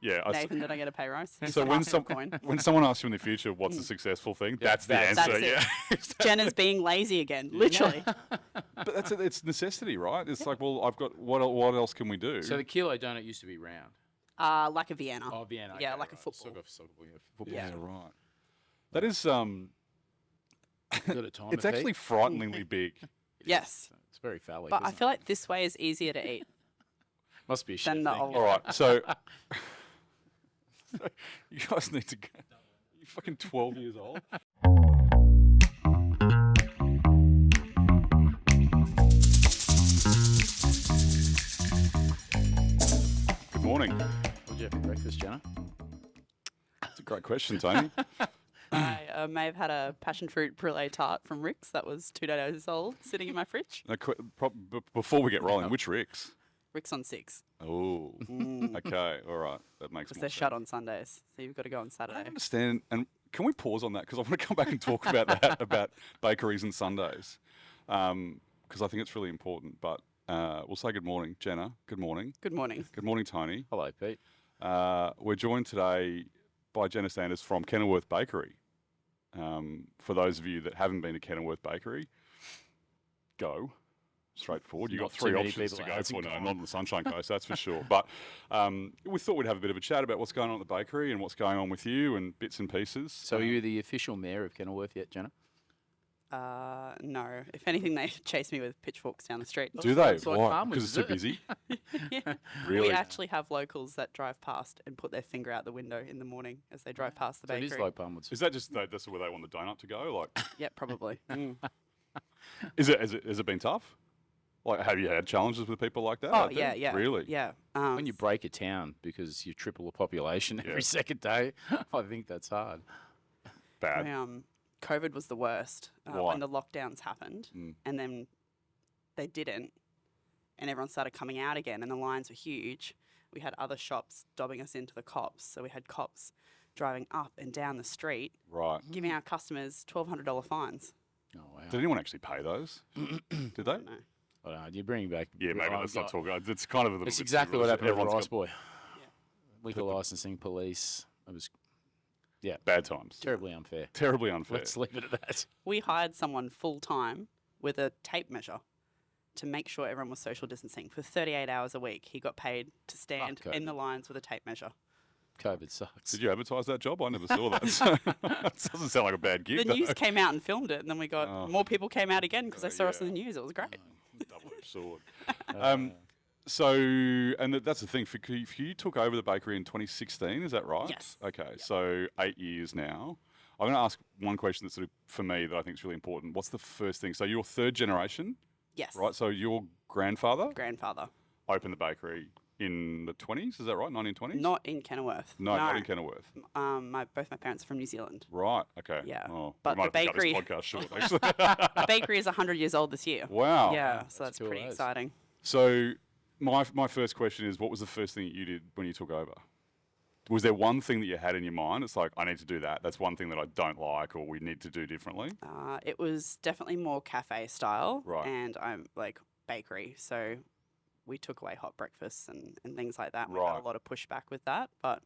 Yeah. Nathan, did I get a pay rise? So when someone asks you in the future what's a successful thing, that's the answer. That's Jenna's being lazy again, literally. But it's necessity, right? It's like, well, I've got what else can we do? So the kilo donut used to be round. Like a Vienna. Oh, Vienna. Yeah, okay, like a right. football. Football. Yeah, right. That is Got a timer, it's actually Pete? frighteningly big. Yes. It's very phallic. But I isn't feel like this way is easier to eat Must be a chef than the thing. old. All right, so you guys need to go. You're fucking 12 years old. Good morning. What did you have for breakfast, Jenna? That's a great question, Tony. I may have had a passion fruit brulee tart from Rick's that was 2 days old sitting in my fridge. Now, before we get rolling, which Rick's? Rick's on 6. Oh, okay, all right, that makes Because more they're sense. shut on Sundays. So you've got to go on I Saturday. don't understand, and can we pause on that because I want to come back and talk about that, about bakeries and Sundays, because I think it's really important. But we'll say good morning, Jenna. Good morning. Good morning. Good morning, Tony. Hello, Pete. We're joined today by Jenna Sanders from Kenilworth Bakery. For those of you that haven't been to Kenilworth Bakery, go. Straightforward. You've got Not too 3 many options to people go hasn't for. No, gone. not on the Sunshine Coast, that's for sure. But we thought we'd have a bit of a chat about what's going on at the bakery and what's going on with you and bits and pieces. So are you the official mayor of Kenilworth yet, Jenna? No. If anything, they chase me with pitchforks down the street. Do they? It's like Why? farmers, Because it's so is it? busy? Yeah. Really? We actually have locals that drive past and put their finger out the window in the morning as they drive past the So it bakery. is like Palmwoods. Is that just that's where they want the donut to go? Like, Yeah, probably. has it been tough? Like, have you had challenges with people like that? Oh, out there? yeah, yeah. Really? Yeah. When you break a town because you triple the population every second day, I think that's hard. Bad. COVID was the worst Why? when the lockdowns happened, and then they didn't, and everyone started coming out again, and the lines were huge. We had other shops dobbing us into the cops, so we had cops driving up and down the street, Right. giving our customers $1,200 fines. Oh, wow. Did anyone actually pay those? Did they? No. I don't know, you're bringing back... Yeah, maybe let's not talk about it. It's kind of a little It's bit exactly serious. what happened with Everyone's Rice got Boy. Liquor licensing, police. It was bad times. terribly unfair. Terribly unfair. Let's leave it at that. We hired someone full-time with a tape measure to make sure everyone was social distancing for 38 hours a week. He got paid to stand Fuck in COVID. the lines with a tape measure. COVID sucks. Did you advertise that job? I never saw that. So that doesn't sound like a bad gig. The news came out and filmed it, and then we got Oh. more people came out again because they saw us in yeah. the news. It was great. Double-edged sword. So, and that's the thing. For you took over the bakery in 2016, is that right? Yes. Okay, so 8 years now. I'm going to ask one question that's sort of, for me, that I think is really important. What's the first thing? So you're third generation, Yes. right? So your grandfather Grandfather. opened the bakery in the 20s, is that right? 1920s? Not in Kenilworth. No, not in Kenilworth. Both my parents are from New Zealand. Right, okay. Yeah, Oh, but we might the have to cut bakery- this podcast short, actually. The bakery is 100 years old this year. Wow. Yeah, so that's cool pretty as. exciting. So my first question is, what was the first thing that you did when you took over? Was there one thing that you had in your mind? It's like, I need to do that. That's one thing that I don't like or we need to do differently. It was definitely more cafe style, Right. and I'm like bakery. So we took away hot breakfasts and things like that. We Right. had a lot of pushback with that, but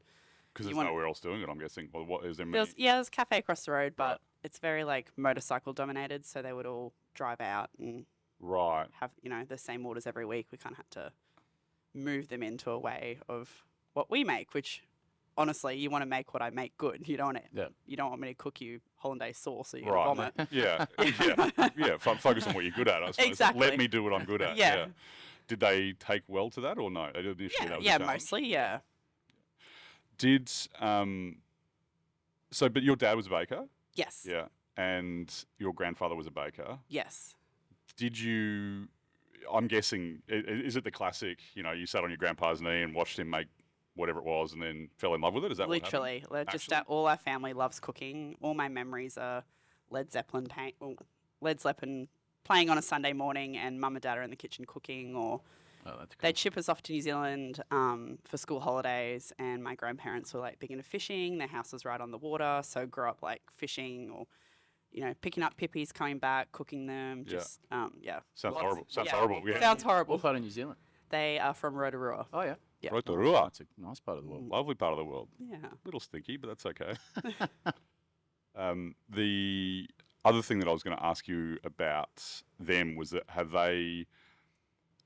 Because You there's want- nowhere else doing it, I'm guessing. Well, what is there many? there's a cafe across the road, but Right. it's very like motorcycle dominated. So they would all drive out and Right. have the same orders every week. We kind of had to move them into a way of what we make, which honestly, you want to make what I make good. You don't want Yeah. you don't want me to cook you hollandaise sauce so you Right. vomit. Yeah. Yeah. Focus on what you're good at, I suppose. Exactly. Let me do what I'm good at. Yeah. Did they take well to that or no? Initially, that was a Yeah, challenge. mostly, yeah. Did so? But your dad was a baker. Yes. Yeah. And your grandfather was a baker. Yes. Did you? I'm guessing. Is it the classic? You sat on your grandpa's knee and watched him make whatever it was, and then fell in love with it. Is that Literally. what happened? Just Actually? all our family loves cooking. All my memories are Led Zeppelin playing on a Sunday morning, and mum and dad are in the kitchen cooking, or Oh, that's cool. they'd ship us off to New Zealand for school holidays, and my grandparents were like big into fishing. Their house was right on the water, so grew up like fishing or, picking up pippies, coming back, cooking them. Yeah. Just Sounds lots- horrible. Sounds yeah. horrible. Yeah. Sounds horrible. What part of New Zealand? They are from Rotorua. Oh, yeah. Yeah. Rotorua. It's a nice part of the world. Lovely part of the world. Yeah. Little stinky, but that's okay. The other thing that I was going to ask you about them was that have they,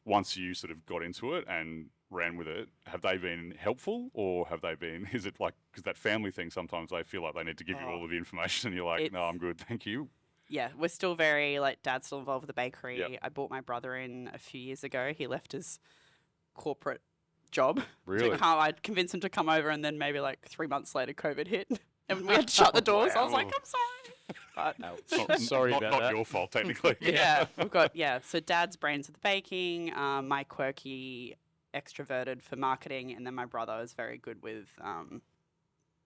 once you sort of got into it and ran with it, have they been helpful or have they been, is it like, because that family thing, sometimes they feel like they need to give you all of the information and you're like, no, I'm good, thank you. Yeah, we're still very, like, Dad's still involved with the bakery. Yep. I brought my brother in a few years ago. He left his corporate job. Really? I'd convinced him to come over, and then maybe like 3 months later, COVID hit. And we had to shut the doors. I was like, I'm sorry. But Sorry not, about not that. your fault, technically. yeah, we've got, so Dad's brains with the baking, my quirky extroverted for marketing, and then my brother is very good with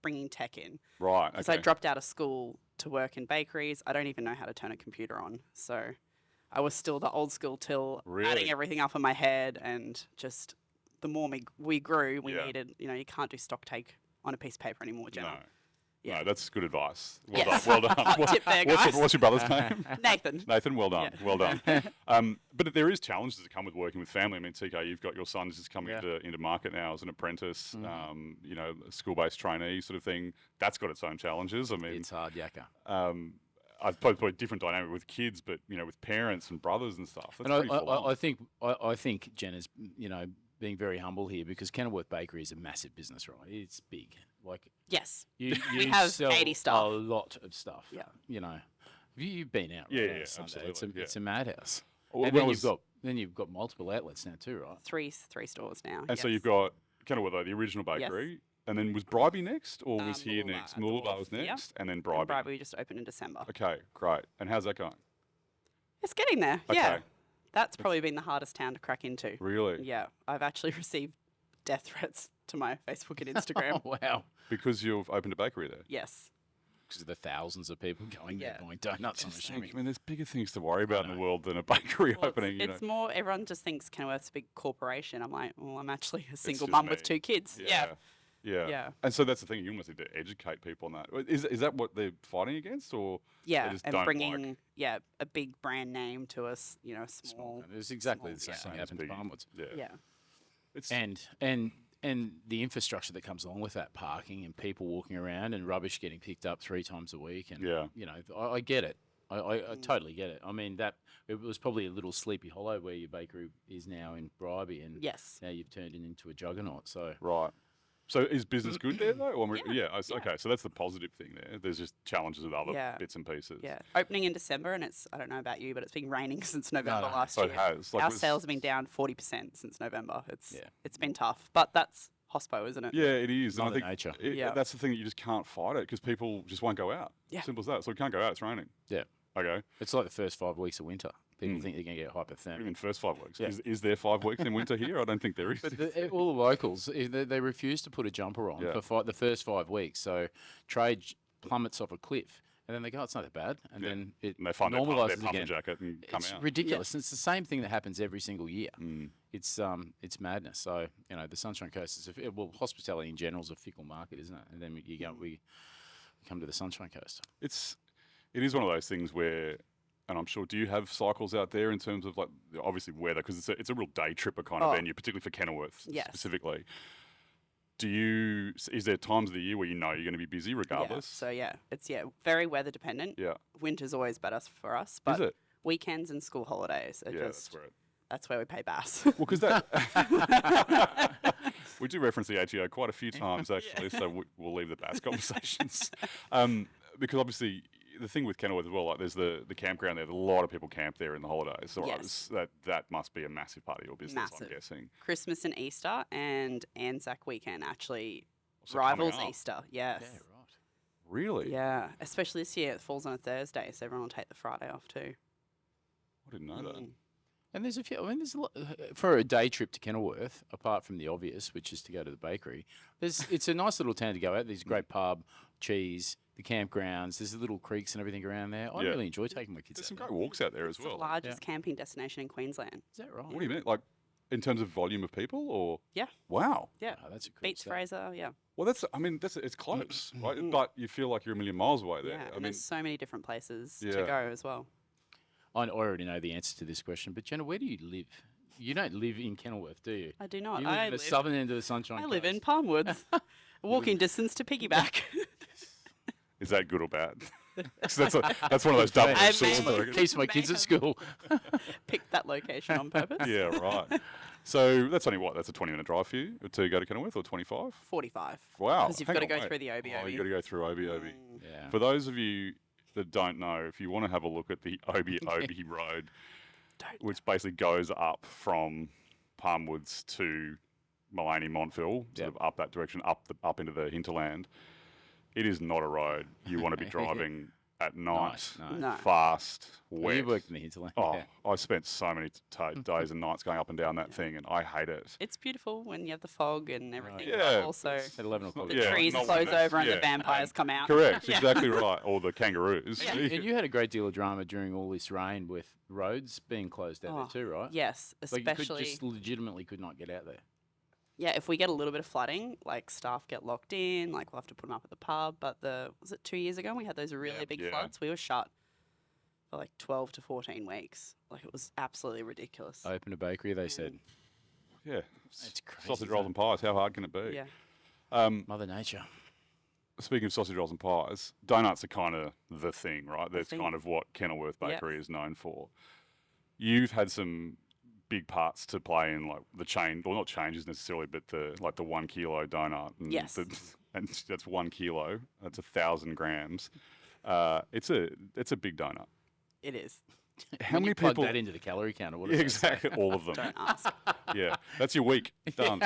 bringing tech in. Right, Because okay. I dropped out of school to work in bakeries. I don't even know how to turn a computer on. So I was still the old school till Really? adding everything up in my head, and just the more we grew, we Yeah. needed, you can't do stock take on a piece of paper anymore, Jenna. No. Yeah. No, that's good advice. Well Yes. done. Well done. Hot tip there, what's, guys. what's your brother's name? Nathan. Nathan, well done. Yeah. Well done. But there is challenges that come with working with family. I mean, TK, you've got your son just coming into market now as an apprentice, a school-based trainee sort of thing. That's got its own challenges. I mean, It's hard, yakka. I suppose probably a different dynamic with kids, but, with parents and brothers and stuff. That's And pretty full on. I think Jenna's, being very humble here, because Kenilworth Bakery is a massive business, right? It's big. Like, Yes. you We have sell 80 staff. a lot of stuff. Yeah. You've been out. Yeah, right, on yeah, Sunday. absolutely, It's a madhouse. Well, And when then you've got multiple outlets now too, right? Three stores now. And so yes. you've got Kenilworth, though, the original bakery, and then was Bribey next, or was here Mooloolaba next? at the Mooloolaba wharf. was Yep. next, and then And Bribey. Bribey just opened in December. Okay, great. And how's that going? It's getting there. Yeah. Okay. That's probably been the hardest town to crack into. Really? Yeah. I've actually received death threats to my Facebook and Instagram. Oh, wow. Because you've opened a bakery there. Yes. Because of the thousands of people going there Yeah. buying donuts, I'm Just assuming. think, I mean, there's bigger things to worry about in the know. world than a bakery Well, opening. it's more, everyone just thinks Kenilworth's a big corporation. I'm like, well, I'm actually a single just mum with me. 2 kids. Yeah. Yeah. And so that's the thing. You almost need to educate people on that. Is that what they're fighting against, or they Yeah. just And don't bringing, like? a big brand name to us, small. It was exactly the small, same yeah. thing happened to Big. Palmwoods. Yeah. Yeah. It's And the infrastructure that comes along with that, parking and people walking around and rubbish getting picked up 3 times a week, and Yeah. I get it. I totally get it. I mean, that it was probably a little Sleepy Hollow where your bakery is now in Bribey, and Yes. now you've turned it into a juggernaut. So right. So is business good there though? Or, Yeah. Okay. So that's the positive thing there. There's just challenges with other Yeah. bits and pieces. Yeah. Opening in December, and I don't know about you, but it's been raining since November no. last So year. it has. Like, Our was- sales have been down 40% since November. Yeah. It's been tough, but that's hospo, isn't it? Yeah, it is. And I Mother think nature. Yeah. that's the thing that you just can't fight it because people just won't go out. Yeah. Simple as that. So we can't go out. It's raining. yeah, Okay. it's like the first 5 weeks of winter. People think they're going to get hypothermia. Even first 5 weeks. Yeah. Is there 5 weeks in winter here? I don't think there is. But all the locals, they refuse to put a jumper on Yeah. for the first 5 weeks. So trade plummets off a cliff, and then they go, it's not that bad, and Yeah. then it And they find their normalises puffer again. jacket and come It's out. ridiculous. And it's the same thing that happens every single year. Mm. It's madness. So the Sunshine Coast is hospitality in general is a fickle market, isn't it? And then we come to the Sunshine Coast. It is one of those things where, and I'm sure, do you have cycles out there in terms of like obviously weather, because it's a real day tripper kind of Oh. venue, particularly for Kenilworth Yes. specifically. Is there times of the year where you're going to be busy regardless? It's very weather dependent. Yeah. Winter's always better for us, but Is it? weekends and school holidays are Yeah, just that's where that's where we pay bass. Well, because that we do reference the ATO quite a few times actually, so we'll leave the bass conversations. Because obviously the thing with Kenilworth as well, like there's the campground there. A lot of people camp there in the holidays, so Yes. that must be a massive part of your business. I'm Massive. guessing. Christmas and Easter and Anzac weekend actually So coming rivals up. Easter. Yes. right. Really? Yeah, especially this year. It falls on a Thursday, so everyone will take the Friday off too. I didn't know that. Mm. And there's a few. I mean, there's a lot for a day trip to Kenilworth. Apart from the obvious, which is to go to the bakery. It's a nice little town to go out. There's a great pub, cheese, the campgrounds. There's little creeks and everything around there. I Yeah. really enjoy taking my kids. There's out some there. great walks out there as It's the well. largest camping destination in Queensland. Is that right? What do you mean? Like in terms of volume of people, or Yeah. Wow. Yeah. Oh, that's a cool Beats stat. Fraser, yeah. Well, it's close, right? But you feel like you're a million miles away there. Yeah, I and mean, there's so many different places Yeah. to go as well. I already know the answer to this question, but Jenna, where do you live? You don't live in Kenilworth, do you? I do not. You live in the southern end of the Sunshine I live in Coast. Palmwoods. Walking distance to Piggyback. Is that good or bad? 'Cause that's one of those double I swords. mean- I reckon. Keeps my kids at school. Picked that location on purpose. Yeah, right. So that's only what? That's a 20-minute drive for you to go to Kenilworth, or 25? 45. Wow. Because you've hang got to on, go wait. through the OBOB. Oh, you got to go through OBOB. Yeah. For those of you that don't know, if you want to have a look at the OBOB road, which basically goes up from Palmwoods to Mullaney, Montville, sort of up that direction, up into the hinterland, it is not a road you want to be driving at night, No. fast, Well, wet. you worked in the hinterland. Oh, Yeah. I spent so many days and nights going up and down that thing, and I hate it. It's beautiful when you have the fog and everything. Yeah, But also, At 11 o'clock. the Yeah, trees not close when it's- over and yeah, the vampires come out. Correct, Yeah. exactly right. Or the kangaroos. Yeah. And you had a great deal of drama during all this rain with roads being closed out Oh, there too, right? Yes, Like you especially. just legitimately could not get out there. Yeah, if we get a little bit of flooding, like staff get locked in, like we'll have to put them up at the pub. But was it 2 years ago we had those really big Yeah. floods? We were shut for like 12 to 14 weeks. Like it was absolutely ridiculous. I opened a bakery, they said. Yeah. It's crazy, Sausage isn't rolls it? and pies. How hard can it be? Yeah. Mother Nature. Speaking of sausage rolls and pies, donuts are kind of the thing, right? That's thing. kind of what Kenilworth Yeah. Bakery is known for. You've had some big parts to play in, like the chain, well, not changes necessarily, but the 1 kilo donut. And Yes. and that's 1 kilo. That's 1,000 grams. It's a big donut. It is. How When many you plug people? that into the calorie counter, what Yeah, does that say? exactly, all of them. Don't ask. Yeah, that's your week done.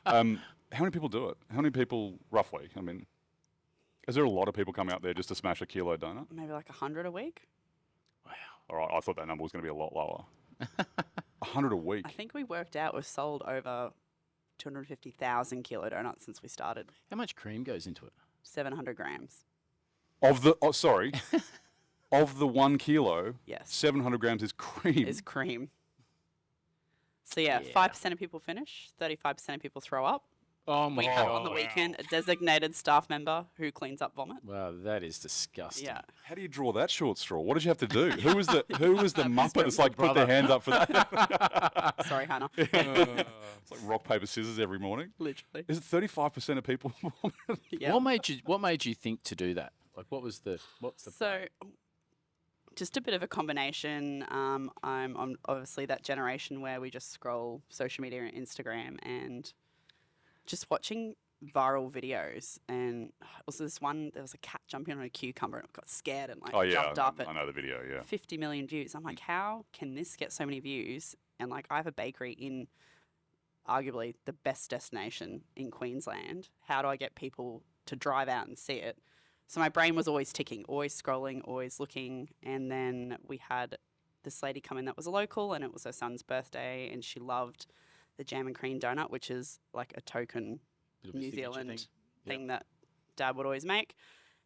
How many people do it? How many people roughly? I mean, is there a lot of people come out there just to smash a kilo donut? Maybe like 100 a week. Wow. All right, I thought that number was going to be a lot lower. 100 a week. I think we worked out we've sold over 250,000 kilo donuts since we started. How much cream goes into it? 700 grams. Of the of the 1 kilo, Yes. 700 grams is cream. Is cream. So yeah, Yeah. 5% of people finish, 35% of people throw up. Oh my We have god. on the weekend a designated staff member who cleans up vomit. Wow, that is disgusting. Yeah. How do you draw that short straw? What did you have to do? Who was the muppet that's like put brother. their hands up for that? Sorry, Hannah. It's like rock paper scissors every morning. Literally. Is it 35% of people? Yeah. What made you think to do that? Like what's the So, just a bit of a combination. I'm obviously that generation where we just scroll social media and Instagram and just watching viral videos. And also this one, there was a cat jumping on a cucumber and it got scared and like Oh yeah, jumped up I at know the video. Yeah. 50 million views. I'm like, how can this get so many views? And like, I have a bakery in arguably the best destination in Queensland. How do I get people to drive out and see it? So my brain was always ticking, always scrolling, always looking. And then we had this lady come in that was a local and it was her son's birthday and she loved the jam and cream donut, which is like a token bit of a New signature Zealand thing? thing that Dad would always make.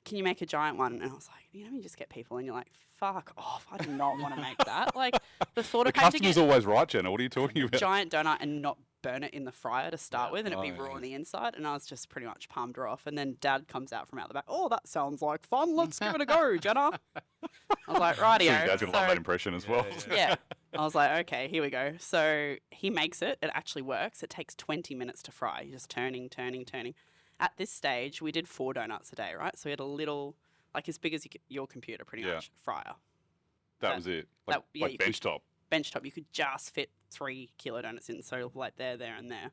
Can you make a giant one? And I was like, you just get people and you're like, fuck off. I do not want to make that. Like the thought The of having to customer's get always right, Jenna. What are you talking a about? giant donut and not burn it in the fryer to start with and it'd be Oh, raw yeah. on the inside. And I was just pretty much palmed her off. And then Dad comes out from out the back. Oh, that sounds like fun. Let's give it a go, Jenna. I was like, So rightio. your dad's gonna love So- that impression as well. yeah. I was like, okay, here we go. So he makes it. It actually works. It takes 20 minutes to fry. You're just turning. At this stage, we did 4 donuts a day, right? So we had a little, like as big as your computer, pretty Yeah. much, fryer. That was it. Like, that- yeah, like you could- benchtop. Benchtop, you could just fit 3 kilo donuts in. So like there, and there.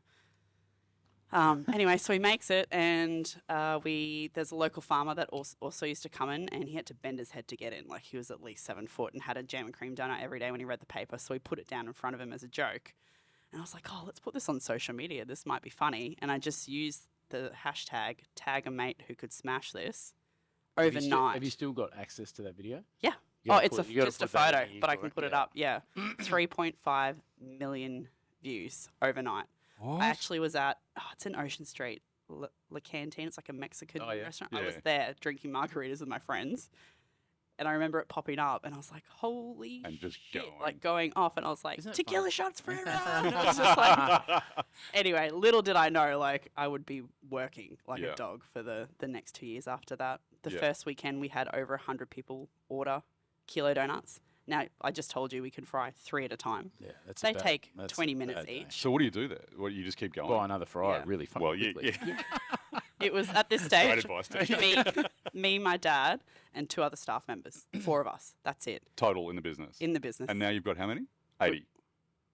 Anyway, so he makes it, and there's a local farmer that also used to come in, and he had to bend his head to get in. Like he was at least 7 foot and had a jam and cream donut every day when he read the paper. So we put it down in front of him as a joke, and I was like, oh, let's put this on social media. This might be funny. And I just used the hashtag tag a mate who could smash this overnight. Have you still got access to that video? Yeah. You Oh, gotta it's put- you gotta just a put that photo, in here but I for can it, put it yeah. up. Yeah, 3.5 million views overnight. What? I actually was at, it's in Ocean Street, La Canteen. It's like a Mexican Oh, yeah. restaurant. I Yeah. was there drinking margaritas with my friends. And I remember it popping up, and I was like, holy And just shit, going. like going off. And I was like, Isn't it tequila fun? shots for everyone. And I was just like, anyway, little did I know, like, I would be working like Yeah. a dog for the next 2 years after that. The Yeah. first weekend, we had over 100 people order kilo donuts. Now, I just told you we could fry 3 at a time. Yeah, that's They a bad, take that's 20 a minutes bad day. each. So what do you do there? What, you just keep going? Buy another fryer Yeah. really fucking Well, yeah, quickly. yeah. It was at this Great stage, advice, Steve. me, my dad, and 2 other staff members. 4 of us. That's it Total in the business. in the business. And now you've got how many? 80.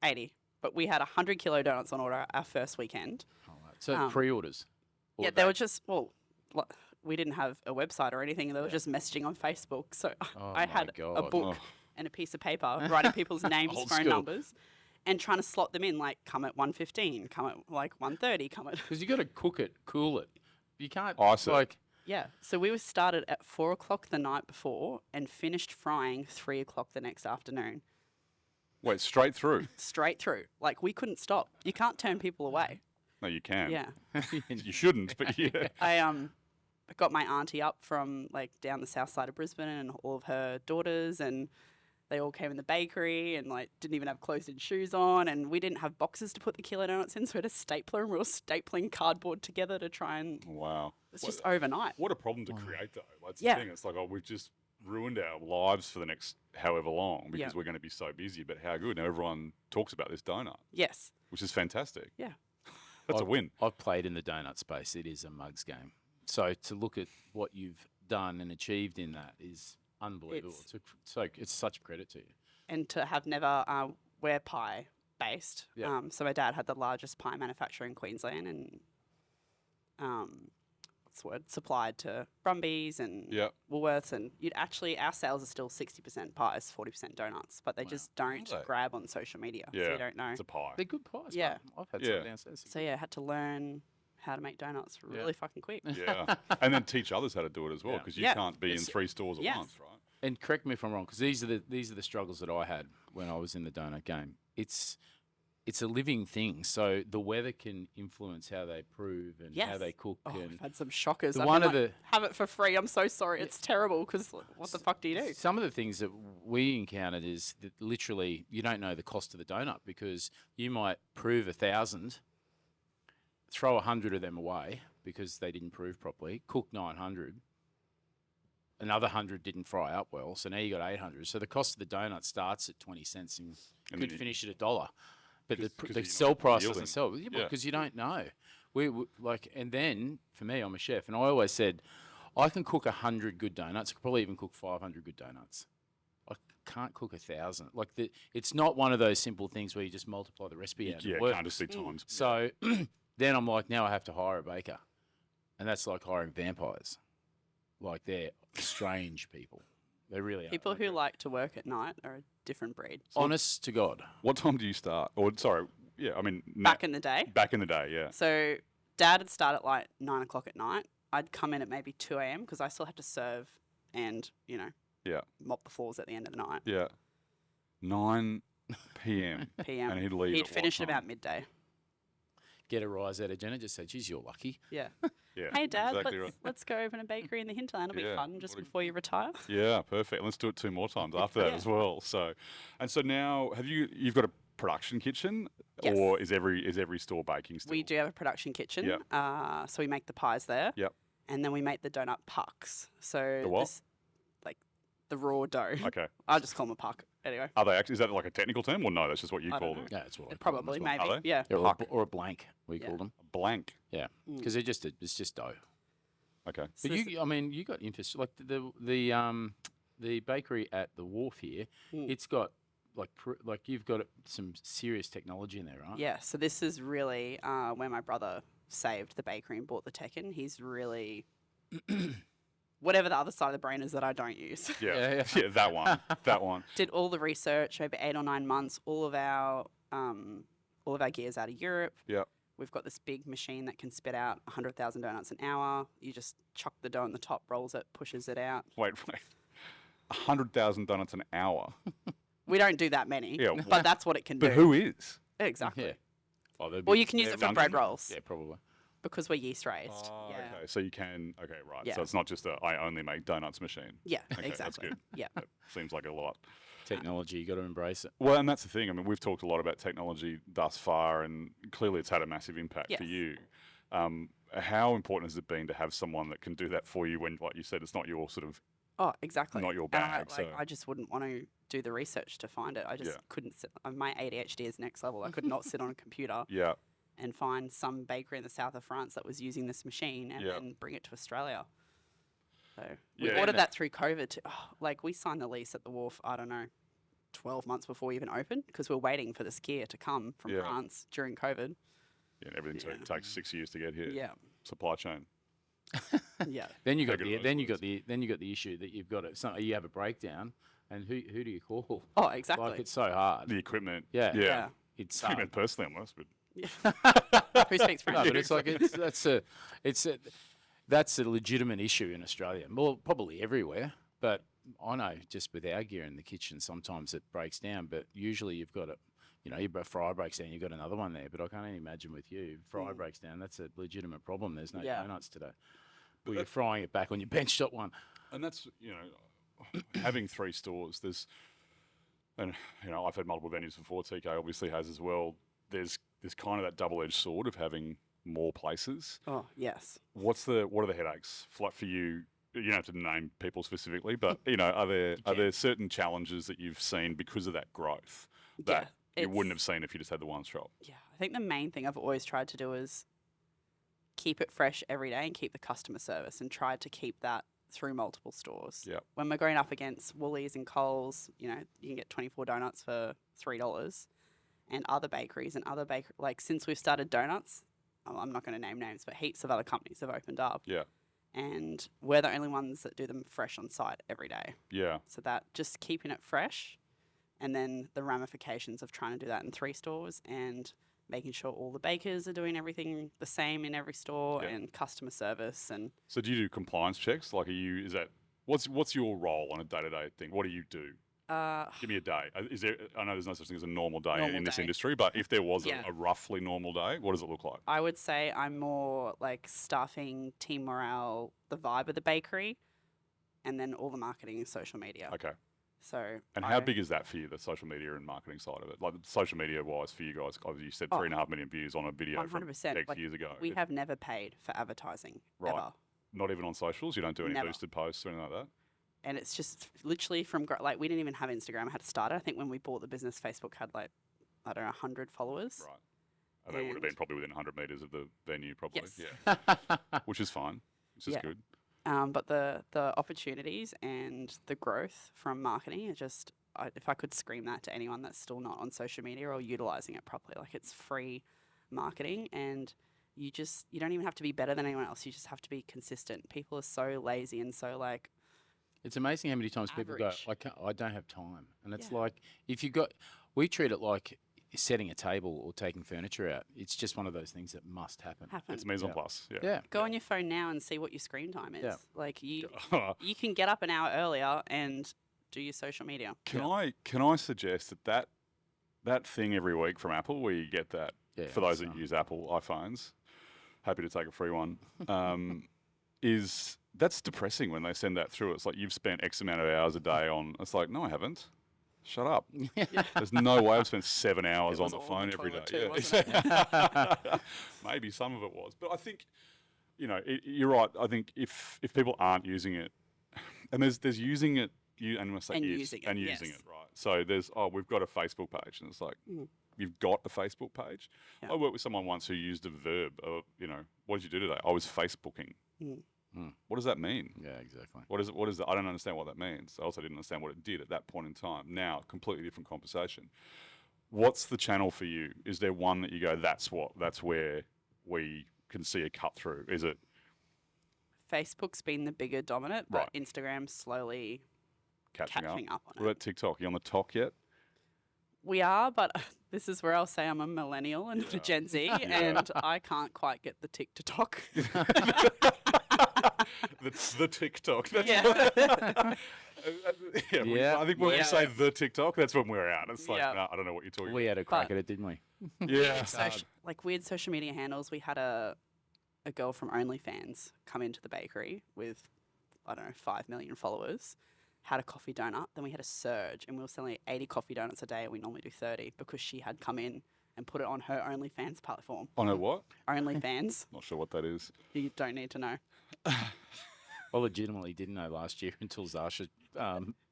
80. But we had 100 kilo donuts on order our first weekend. All right. So pre-orders. Or Yeah, they were just, we didn't have a website or anything. They were just messaging on Facebook. So I my had a God. book and a piece of paper writing people's names, Old phone school. numbers, and trying to slot them in, like come at 1:15, come at like 1:30, come at... Because you got to cook it, cool it. You can't Ice it. like Yeah, so we were started at 4 o'clock the night before and finished frying 3 o'clock the next afternoon. Wait, straight through? Straight through. Like, we couldn't stop. You can't turn people away. No, you can. Yeah. You shouldn't, but yeah. I got my auntie up from like down the south side of Brisbane and all of her daughters, and they all came in the bakery and like didn't even have closed-in shoes on, and we didn't have boxes to put the kilo donuts in, so we had a stapler and we were stapling cardboard together to try and... Wow. It's just overnight. What a problem to create, though. That's Yeah. the thing. It's like, oh, we've just ruined our lives for the next however long because Yeah. we're going to be so busy. But how good. Now everyone talks about this donut, Yes. which is fantastic. Yeah. That's a win. I've played in the donut space. It is a mugs game. So to look at what you've done and achieved in that is unbelievable. It's such a credit to you. And to have never... we're pie based. Yeah. So my dad had the largest pie manufacturer in Queensland, and what's the word, supplied to Brumbies and Yeah. Woolworths, and our sales are still 60% pies, 40% donuts, but they just don't Are they? grab on social media, so Yeah. you don't know. It's a pie. They're good pies. Yeah. mate. I've had Yeah. some downstairs. So yeah, I had to learn how to make donuts really fucking quick. Yeah. And then teach others how to do it as well Yeah. because you Yeah. can't be in 3 stores at Yeah. once, right? And correct me if I'm wrong, because these are the struggles that I had when I was in the donut game. It's a living thing, so the weather can influence how they prove and how Yes. they cook. Oh, and I've had some shockers. The I've one been of like, the- have it for free. I'm so sorry. It's terrible because what the fuck do you do? Some of the things that we encountered is that literally you don't know the cost of the donut because you might prove 1,000, throw 100 of them away because they didn't prove properly, cook 900, another 100 didn't fry up well, so now you got 800. So the cost of the donut starts at 20 cents and And could then you- finish at $1. But 'Cause the you're sell not price yielding. doesn't sell. Yeah, Yeah. because you don't know. We like, and then for me, I'm a chef, and I always said, I can cook 100 good donuts. I could probably even cook 500 good donuts. I can't cook 1,000. Like it's not one of those simple things where you just multiply the recipe out. Yeah, It works. can't just see times. So then I'm like, now I have to hire a baker, and that's like hiring vampires. Like they're strange people. They really are. People who like to work at night are a different breed. Honest to God. What time do you start? Or, sorry, yeah, I mean... Back in the day. Back in the day, yeah. So Dad would start at like 9 o'clock at night. I'd come in at maybe 2 a.m. because I still had to serve and, Yeah. mop the floors at the end of the night. Yeah. 9 p.m. PM. And he'd leave He'd at what finish at time? about midday. Get a rise out of Jenna. Just say, geez, you're lucky. Yeah. Yeah. Hey, Dad, exactly right. let's go open a bakery in the hinterland. It'll Yeah, be fun just what a- before you retire. Yeah, perfect. Let's do it 2 more times after that Yeah. as well. So now you've got a production kitchen, Yes. or is every store baking still? We do have a production kitchen. Yep. So we make the pies there. Yep. And then we make the donut pucks. So The what? like the raw dough. Okay. I'll just call them a puck. Anyway. Are they actually? Is that like a technical term, or no? That's just what you I call don't them. Yeah, that's what I call them Probably, as well. maybe. Are they? Yeah. Yeah, Puck. or a blank, we Yeah. call them. Blank. Yeah, because it's just dough. Okay. So But this- you got infrastructure like the bakery at the wharf here. Mm. It's got like you've got some serious technology in there, right? Yeah, so this is really where my brother saved the bakery and bought the tech in. He's really whatever the other side of the brain is that I don't use. Yeah. Yeah, Yeah. That one. That one. Did all the research over 8 or 9 months. All of our gears out of Europe. Yep. We've got this big machine that can spit out 100,000 donuts an hour. You just chuck the dough in the top, rolls it, pushes it out. Wait. 100,000 donuts an hour. We don't do that many, Yeah, but that's what it can But do. who is? Exactly. Yeah. Oh, they'd Or be- you can use they're it for done- bread rolls Yeah, probably. because we're yeast raised. Oh, yeah. okay. So you can. Okay, right. Yeah. So it's not just I only make donuts machine. Yeah, Okay, exactly. that's good. Yeah. That seems like a lot. Technology, you got to embrace it. Well, and that's the thing. I mean, we've talked a lot about technology thus far, and clearly it's had a massive impact for Yes. you. How important has it been to have someone that can do that for you when, like you said, it's not your sort of Oh, exactly. Not your And bag, so- I just wouldn't want to do the research to find it. I just Yeah. couldn't sit. My ADHD is next level. I could not sit on a computer Yeah. and find some bakery in the south of France that was using this machine and Yeah. then bring it to Australia. So we Yeah. ordered that through COVID. Like we signed the lease at the wharf, I don't know, 12 months before we even opened because we're waiting for the skier to come from Yeah. France during COVID. Yeah, and everything Yeah. takes 6 years to get here. Yeah. Supply chain. Yeah. Then you got Take it the those words. then you got the issue that you've got you have a breakdown, and who do you call? Oh, exactly. Like it's so hard. The equipment. Yeah. Yeah. Yeah. It's I meant personally almost, but Who speaks French? No, but it's like that's a legitimate issue in Australia. Well, probably everywhere, but I know just with our gear in the kitchen, sometimes it breaks down. But usually you've got it. You know, your fryer breaks down, you've got another one there. But I can't even imagine with you, fryer breaks down. That's a legitimate problem. There's no Yeah. donuts today. Well, you're frying it back on your benchtop one. and that's, having 3 stores, and I've had multiple venues before, TK obviously has as well. There's kind of that double-edged sword of having more places. Oh, yes. What are the headaches? Like for you, you don't have to name people specifically, but are there certain challenges that you've seen because of that growth that you wouldn't have seen if you just had the one shop? Yeah, I think the main thing I've always tried to do is keep it fresh every day and keep the customer service and tried to keep that through multiple stores. Yep. When we're going up against Woolies and Coles, you can get 24 donuts for $3 and other bakeries like since we've started donuts, I'm not going to name names, but heaps of other companies have opened up. Yeah. And we're the only ones that do them fresh on site every day. Yeah. So that just keeping it fresh and then the ramifications of trying to do that in 3 stores and making sure all the bakers are doing everything the same in every store Yeah. and customer service and So do you do compliance checks? Like, what's your role on a day-to-day thing? What do you do? Give me a day. I know there's no such thing as a normal day Normal in this day. industry, but if there was Yeah. a roughly normal day, what does it look like? I would say I'm more like staffing, team morale, the vibe of the bakery, and then all the marketing and social media. Okay. So And how big is that for you, the social media and marketing side of it? Like social media-wise for you guys, obviously you said 3.5 million views on a video from 100%. X Like, years ago. we have never paid for advertising Right. ever. Not even on socials? You don't do any Never. boosted posts or anything like that? And it's just literally from we didn't even have Instagram. I had to start it. I think when we bought the business, Facebook had 100 followers. Right. And they would have been And- probably within 100 metres of the venue, probably. Yes. Yeah. Which is fine. Which is Yeah. good. But the opportunities and the growth from marketing are just, if I could scream that to anyone that's still not on social media or utilizing it properly, like it's free marketing and you don't even have to be better than anyone else. You just have to be consistent. People are so lazy and so It's amazing how many times people go, Average. I don't have time. And it's Yeah. like, we treat it like setting a table or taking furniture out. It's just one of those things that must happen. It's mise en Yeah. place. Yeah. Yeah. Go on your phone now and see what your screen time is. Yeah. Like you can get up an hour earlier and do your social media. Can I suggest that thing every week from Apple where you get that for those that use Apple iPhones, happy to take a free one, that's depressing when they send that through. It's like you've spent X amount of hours a day on. It's like, no, I haven't. Shut up. There's no way I've spent 7 hours on was the all on phone the every day. toilet too, Yeah. wasn't it? Maybe some of it was, but I think you're right. I think if people aren't using it, and there's using it, using it, yes. right? So there's we've got a Facebook page, and it's like you've got a Facebook page. Yeah. I worked with someone once who used a verb. What did you do today? I was Facebooking. What does that mean? Yeah, exactly. What is it? I don't understand what that means. I also didn't understand what it did at that point in time. Now, completely different conversation. What's the channel for you? Is there one that you go, that's where we can see a cut through? Is it? Facebook's been the bigger dominant, but Right. Instagram's slowly Catching up on What it. about TikTok? You on the talk yet? We are, but this is where I'll say I'm a millennial and a Gen Z, and I can't quite get the tick to talk. the TikTok. That's Yeah. Yeah. I think when we Yeah. say the TikTok, that's when we're out. It's like, Yeah. no, I don't know what you're talking We about. had a crack But- at it, didn't we? Yeah. Weird social media handles. We had a girl from OnlyFans come into the bakery with, 5 million followers, had a coffee donut. Then we had a surge and we were selling 80 coffee donuts a day and we normally do 30 because she had come in and put it on her OnlyFans platform. On a what? OnlyFans, Not sure what that is. you don't need to know. I legitimately didn't know last year until Zasha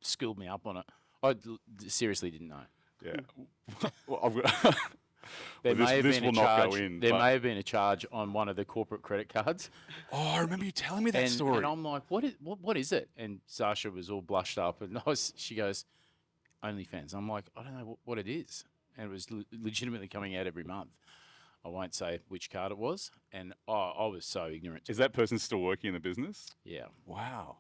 schooled me up on it. I seriously didn't know. Yeah. Well, I've got There well, may have this been will a not charge. go in. There but- may have been a charge on one of the corporate credit cards. Oh, I remember you telling me that and, story. And I'm like, what is it? And Sasha was all blushed up, and she goes, OnlyFans. I'm like, I don't know what it is. And it was legitimately coming out every month. I won't say which card it was, and I was so ignorant. Is that person still working in the business? Yeah. Wow.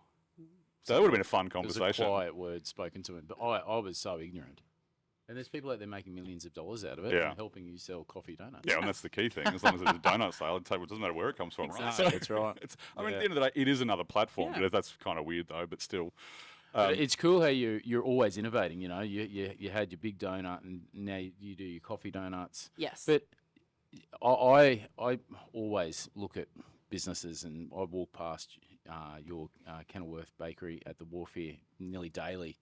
So that would have been a fun It was conversation. a quiet word spoken to him, but I was so ignorant. And there's people out there making millions of dollars out of it Yeah. and helping you sell coffee donuts. Yeah, and that's the key thing. As long as it's a donut sale, it doesn't matter where it comes from, right? Exactly, that's right. I mean, at Yeah. the end of the day, it is another platform. Yeah. That's kind of weird, though, but still. But it's cool how you're always innovating. You know, you had your big donut, and now you do your coffee donuts. Yes. But I always look at businesses, and I walk past your Kenilworth Bakery at the wharf here nearly daily,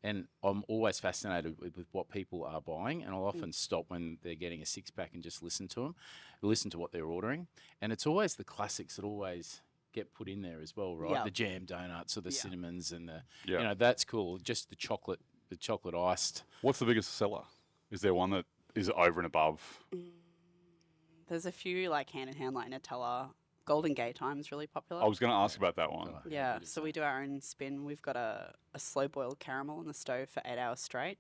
and I'm always fascinated with what people are buying, and I'll often stop when they're getting a six-pack and just listen to them, listen to what they're ordering, and it's always the classics that always get put in there as well, right? Yeah. The jam donuts or the Yeah. cinnamons and the, Yeah. you know, that's cool. Just the chocolate iced. What's the biggest seller? Is there one that is over and above? There's a few like hand in hand, like Nutella. Golden Gay Time is really popular. I was going to ask about that one. Yeah, so we do our own spin. We've got a slow boiled caramel on the stove for 8 hours straight,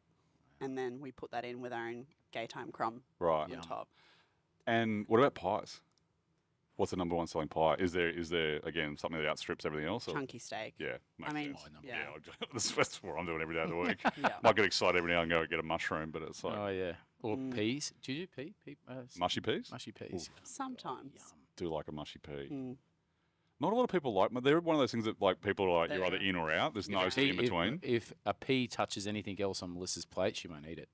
and then we put that in with our own Gay Time crumb Right. Yeah. on top. And what about pies? What's the number one selling pie? Is there again something that outstrips everything else? Or? Chunky steak. Yeah. I makes mean, sense. yeah. That's what I'm doing every day of the week. Yeah. Might get excited every now and go and get a mushroom, but it's like Oh yeah, or peas. Do you do pea? mushy peas. Mushy peas. Sometimes. Do like a mushy pea. Mm. Not a lot of people like. They're one of those things that like people are like you're They either are. in or out. There's no Yeah. in between. If a pea touches anything else on Melissa's plate, she won't eat it.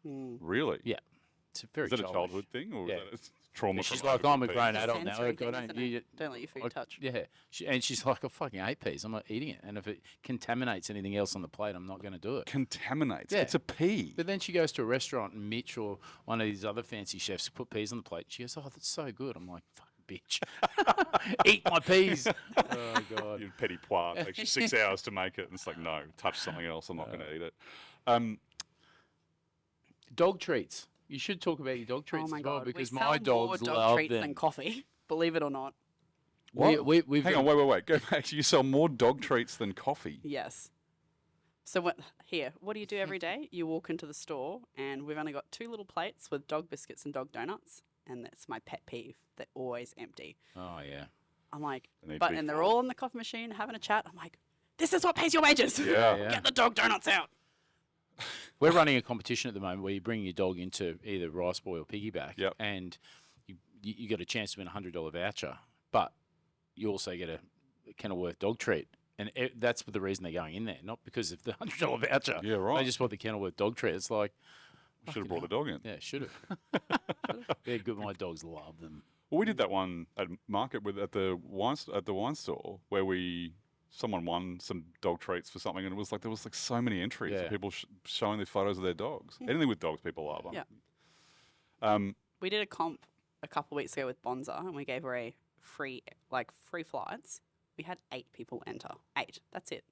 Mm. Really? Yeah, it's very Is that a childish. childhood thing or Yeah. is that a trauma? She's from like, overcooked I'm a peas? grown adult now. Sensory I thing, don't isn't eat it? it. Don't let your food touch. Yeah, and she's like, I fucking ate peas. I'm not eating it. And if it contaminates anything else on the plate, I'm not going to do it. Contaminates. Yeah. It's a pea. But then she goes to a restaurant and Mitch or one of these other fancy chefs put peas on the plate. She goes, oh, that's so good. I'm like, fucking bitch. Eat my peas. Oh, God. You petty pois. Takes you 6 hours to make it. And it's like, no, touch something else. I'm not going to eat it. Dog treats. You should talk about your dog treats Oh my as well god, because we my sell dogs more dog love treats them. than coffee. Believe it or not. We've Hang got- on, wait. Go back. You sell more dog treats than coffee. Yes. So what do you do every day? You walk into the store and we've only got 2 little plates with dog biscuits and dog donuts, and that's my pet peeve. They're always empty. Oh, yeah. I'm like, They need to be and they're full. all on the coffee machine having a chat. I'm like, this is what pays your wages. Yeah. Yeah. Get the dog donuts out. We're running a competition at the moment where you bring your dog into either Rice Boy or Piggyback, Yep. and you get a chance to win a $100 voucher, but you also get a Kenilworth dog treat. And that's the reason they're going in there, not because of the $100 voucher. Yeah, right. They just want the Kenilworth dog treat. It's like, Should have brought the dog in. yeah, should have. They're good. My dogs love them. Well, we did that one at market at the wine store where someone won some dog treats for something, and it was like there was like so many entries of Yeah. people showing their photos of their dogs. Anything with dogs, people love. Yeah. We did a comp a couple of weeks ago with Bonza, and we gave away free flights. We had 8 people enter. 8. That's it.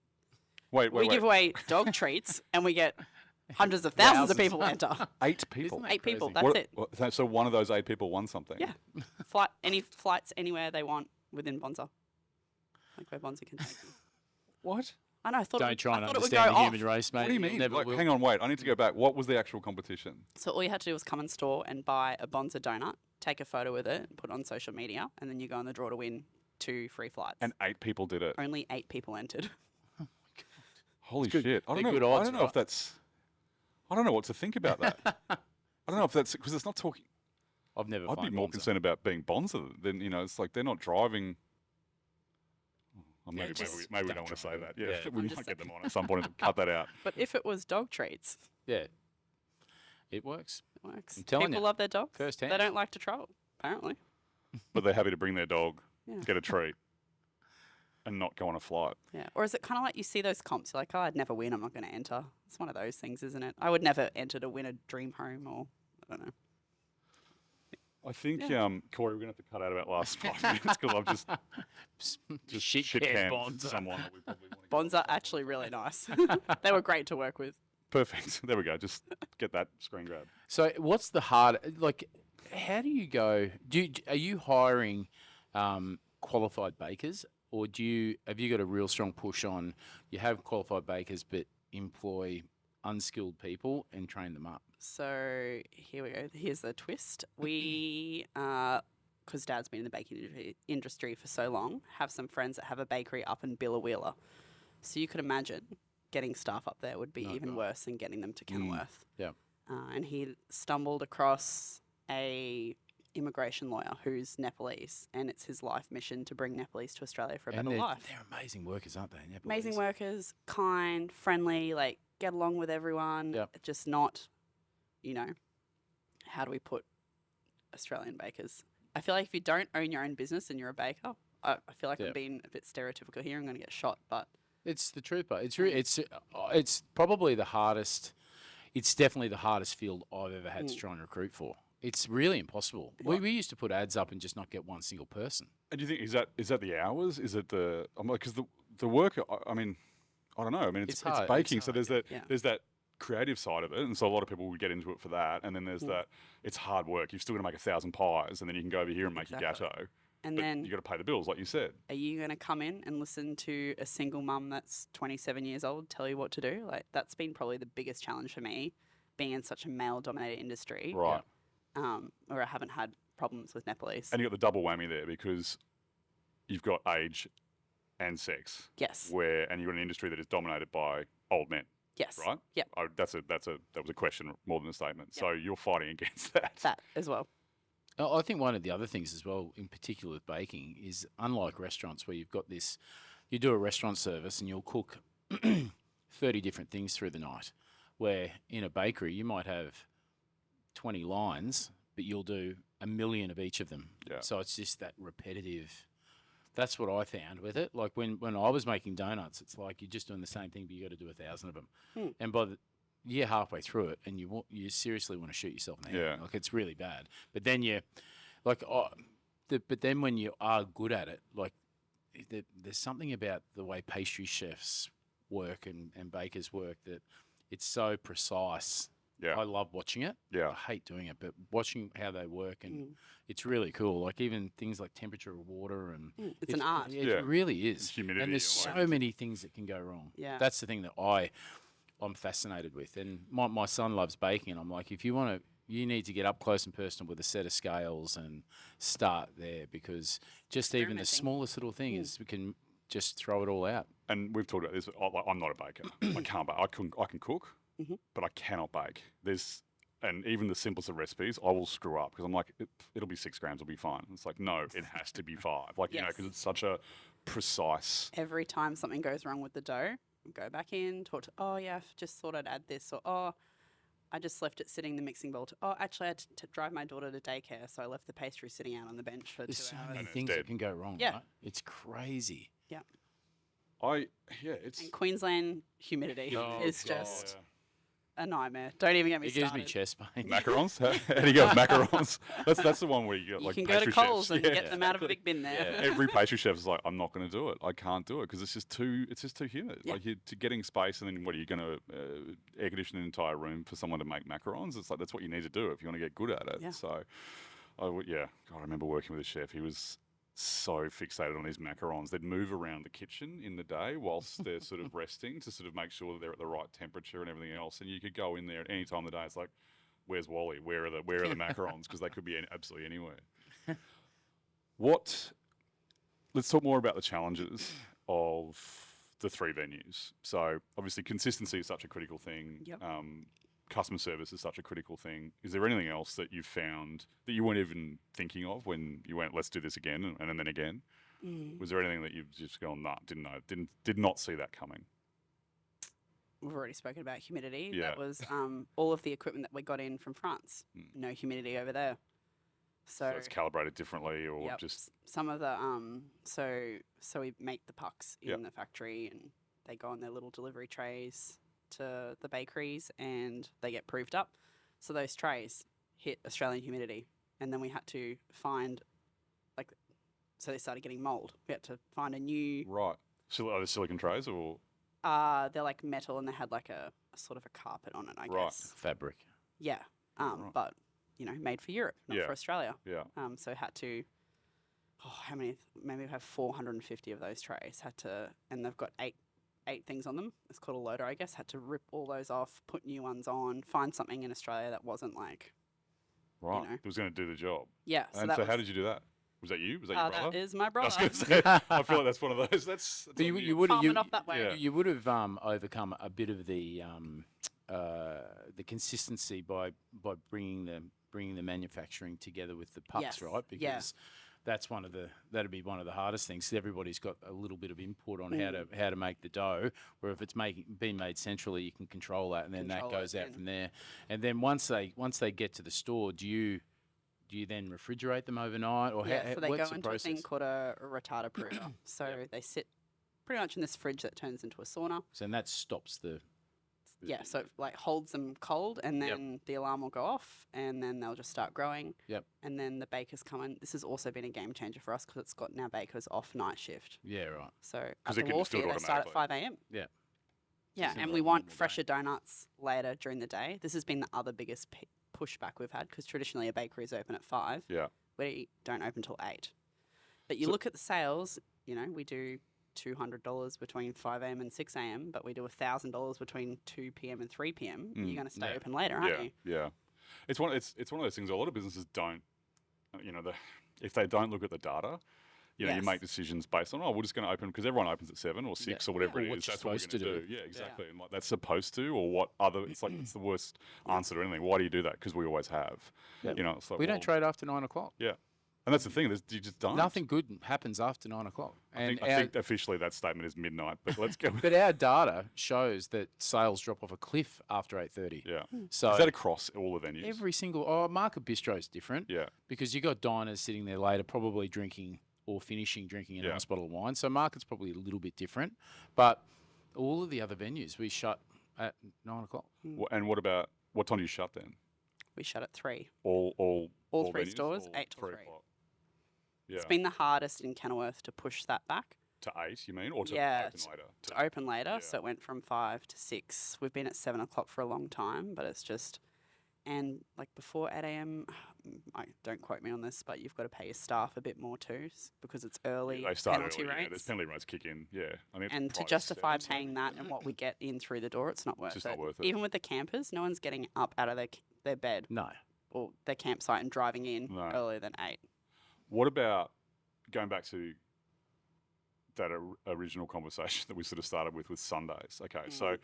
Wait. We give away dog treats, and we get hundreds of thousands of people enter. 8 people. Isn't that 8 people. crazy? That's it. So one of those 8 people won something. Yeah. Any flights anywhere they want within Bonza. Like where Bonza can take them. What? I know. I thought Don't it, try and I thought it would understand go the off. human race, mate. What do you You'll mean? never Like, will. hang on, wait. I need to go back. What was the actual competition? So all you had to do was come in store and buy a Bonza donut, take a photo with it, and put it on social media, and then you go in the draw to win 2 free flights. And 8 people did it. Only 8 people entered. Holy good- shit! I don't they're know. good odds, I don't know if right? that's. I don't know what to think about that. I don't know if that's because it's not talking. I've never. I'd be flown more Bonza. concerned about being Bonza than it's like they're not driving. Well, Yeah, maybe just we don't don't want to say drive that. them. Yeah, Yeah. we I'm might just get them on at some point and cut that out. But if it was dog treats, Yeah, it works. it works. I'm telling People you, love their dogs. firsthand. They don't like to travel, apparently. But they're happy to bring their dog, Yeah. get a treat, and not go on a flight. Yeah. Or is it kind of like you see those comps, you're like, oh, I'd never win, I'm not going to enter. It's one of those things, isn't it? I would never enter to win a dream home or, I don't know. I think, Yeah. Corey, we're going to have to cut out about last 5 minutes because I've just Shit shit can canned Bonds. someone that we probably want to Bonds are actually really nice. They were great to work with. Perfect. There we go. Just get that screen grab. So, what's the hard? Like, how do you go? Are you hiring qualified bakers, or have you got a real strong push on? You have qualified bakers, but employ unskilled people and train them up. So here we go. Here's the twist. We, because Dad's been in the baking industry for so long, have some friends that have a bakery up in Billawheeler. So you could imagine getting staff up there would be even worse than getting them to Kenilworth. Yeah. And he stumbled across a immigration lawyer who's Nepalese, and it's his life mission to bring Nepalese to Australia for a better life. They're amazing workers, aren't they? Nepalese? Amazing workers, kind, friendly, like get along with everyone. Yep. Just not, how do we put Australian bakers? I feel like if you don't own your own business and you're a baker, I feel like I'm being a bit stereotypical here. I'm going to get shot, but it's the truth. But it's probably the hardest. It's definitely the hardest field I've ever had to try and recruit for. It's really impossible. We used to put ads up and just not get one single person. And do you think is that the hours? Is it the? I'm like, because the work. I mean, I don't know. I mean, it's hard. baking, It's so hard, there's that creative side of it, and so a lot of people would get into it for that. And then there's that it's hard work. You've still got to make 1,000 pies, and then you can go over here and make your gatto. And but then you got to pay the bills, like you said. Are you going to come in and listen to a single mum that's 27 years old tell you what to do? Like that's been probably the biggest challenge for me, being in such a male-dominated industry. Right. Where I haven't had problems with Nepalese. And you got the double whammy there because you've got age and sex. Yes. And you've got an industry that is dominated by old men. Yes. Right? Yep. That was a question more than a statement. Yep. So you're fighting against that. That as well. I think one of the other things as well, in particular with baking, is unlike restaurants where you've got this, you do a restaurant service and you'll cook 30 different things through the night, where in a bakery you might have 20 lines, but you'll do 1 million of each of them. Yeah. So it's just that repetitive. That's what I found with it. Like when I was making donuts, it's like you're just doing the same thing, but you got to do 1,000 of them. And by the you're halfway through it, and you seriously want to shoot yourself in the head. Yeah. Like it's really bad. But then but then when you are good at it, like there's something about the way pastry chefs work and bakers work that it's so precise. Yeah. I love watching it. Yeah. I hate doing it, but watching how they work and it's really cool. Like even things like temperature of water and It's an art. It really is. It's humidity and there's and so many things that can go wrong. Yeah. That's the thing that I'm fascinated with. And my son loves baking, and I'm like, if you need to get up close and personal with a set of scales and start there, because just even the smallest little thing is we can just throw it all out. And we've talked about this. I'm not a baker. I can't bake. I can cook, but I cannot bake. And even the simplest of recipes, I will screw up because I'm like, it'll be 6 grams, it'll be fine. It's like, no, it has to be 5. Like, because it's such a precise. Every time something goes wrong with the dough, go back in, talk to, I just thought I'd add this, or, I just left it sitting in the mixing bowl. Actually, I had to drive my daughter to daycare, so I left the pastry sitting out on the bench for 2 There's hours. so many things that can go wrong, Yeah. right? It's crazy. Yeah. It's. And Queensland humidity is just Yeah. a nightmare. Don't even get me It gives started. me chest pain. Macarons? How do you go with macarons? That's the one where you got You like can go to pastry Coles chefs. and get them out of a big bin there. Every pastry chef is like, I'm not going to do it. I can't do it because it's just too humid. Yeah. Like you're getting space, and then what are you going to air condition an entire room for someone to make macarons? It's like that's what you need to do if you want to get good at it. Yeah. So, God, I remember working with a chef. He was so fixated on these macarons. They'd move around the kitchen in the day whilst they're sort of resting to sort of make sure that they're at the right temperature and everything else. And you could go in there at any time of the day. It's like, where's Wally? Where are the macarons? Because they could be absolutely anywhere. Let's talk more about the challenges of the 3 venues. So obviously consistency is such a critical thing. Yep. Customer service is such a critical thing. Is there anything else that you've found that you weren't even thinking of when you went, let's do this again and then again? Was there anything that you've just gone, nah, didn't know, did not see that coming? We've already spoken about humidity. Yeah. That was all of the equipment that we got in from France. No humidity over there. So it's calibrated differently, or just some of the so we make the pucks in the factory, and they go on their little delivery trays to the bakeries, and they get proofed up. So those trays hit Australian humidity, and then we had to find, like, so they started getting mold. We had to find a new. Right. Are they silicon trays or? They're like metal, and they had like a sort of a carpet on it, I Right. guess. Fabric. Yeah. Right. But made for Europe, not Yeah. for Australia. Yeah. So had to. How many? Maybe we have 450 of those trays. Had to, and they've got eight things on them. It's called a loader, I guess. Had to rip all those off, put new ones on, find something in Australia that wasn't like. Right. know. It was going to do the job. Yeah. And so how did you do that? Was that you? Was that your brother? That is my I brother. was going to say, I feel like that's one of those. That's But on you would have Palm it off that way. Yeah. you would have overcome a bit of the consistency by bringing the manufacturing together with the pucks, Yes. right? Because Yeah. that's that'd be one of the hardest things. 'Cause everybody's got a little bit of input on how to make the dough. Where if it's being made centrally, you can control that, and then Control that goes it, out and- from there. And then once they get to the store, do you then refrigerate them overnight, or Yeah, so they what's go the into process? a thing called a retarder prover. So they sit pretty much in this fridge that turns into a sauna. So then that stops the. Yeah, so it like holds them cold, and then the alarm will go off, and then they'll just start growing. Yep. And then the bakers come in. This has also been a game changer for us because it's got now bakers off night shift. Yeah, right. So at 'Cause the they can just do it Wharf, they start at automatically. 5 a.m. Yeah. Yeah, It's and not we a want normal day. fresher donuts later during the day. This has been the other biggest pushback we've had because traditionally a bakery is open at 5. Yeah. We don't open till 8. But you So- look at the sales, we do $200 between 5 a.m. and 6 a.m., but we do $1,000 between 2 p.m. and 3 p.m. You're going to stay Yeah. open later, aren't Yeah. you? Yeah. It's one of those things a lot of businesses don't, if they don't look at the data, you Yes. make decisions based on, we're just going to open because everyone opens at 7 or 6 or whatever Or it what is. you're That's what we're supposed going to to do. do. Yeah, exactly. And like that's supposed to, or what other, it's like, it's the worst answer to anything. Why do you do that? Because we always have. Yep. It's like, We well, don't trade after 9 o'clock. Yeah. And that's the thing, you just don't. Nothing good happens after 9 o'clock. I think officially that statement is midnight, but let's go. But our data shows that sales drop off a cliff after 8:30. Yeah. So Is that across all the venues? every single market bistro is different. Yeah. Because you got diners sitting there later, probably drinking or finishing drinking a nice bottle of wine. So market's probably a little bit different. But all of the other venues we shut at 9 o'clock. And what time do you shut then? We shut at 3. All three venues? stores, Or 8 till 3. o'clock? Yeah. It's been the hardest in Kenilworth to push that back. To 8, you mean, or to Yeah, open later? To open later, Yeah. so it went from 5 to 6. We've been at 7 o'clock for a long time, but it's just, and like before 8 a.m., don't quote me on this, but you've got to pay your staff a bit more too because it's early. They start penalty early. Yeah, rates. there's penalty rates kick in. Yeah, I mean, it's And to private justify service, so paying that and what we get in through the door, it's not worth just it. not worth it. Even with the campers, no one's getting up out of their bed No. or their campsite and driving in No. earlier than 8. What about going back to that original conversation that we sort of started with Sundays? Okay, so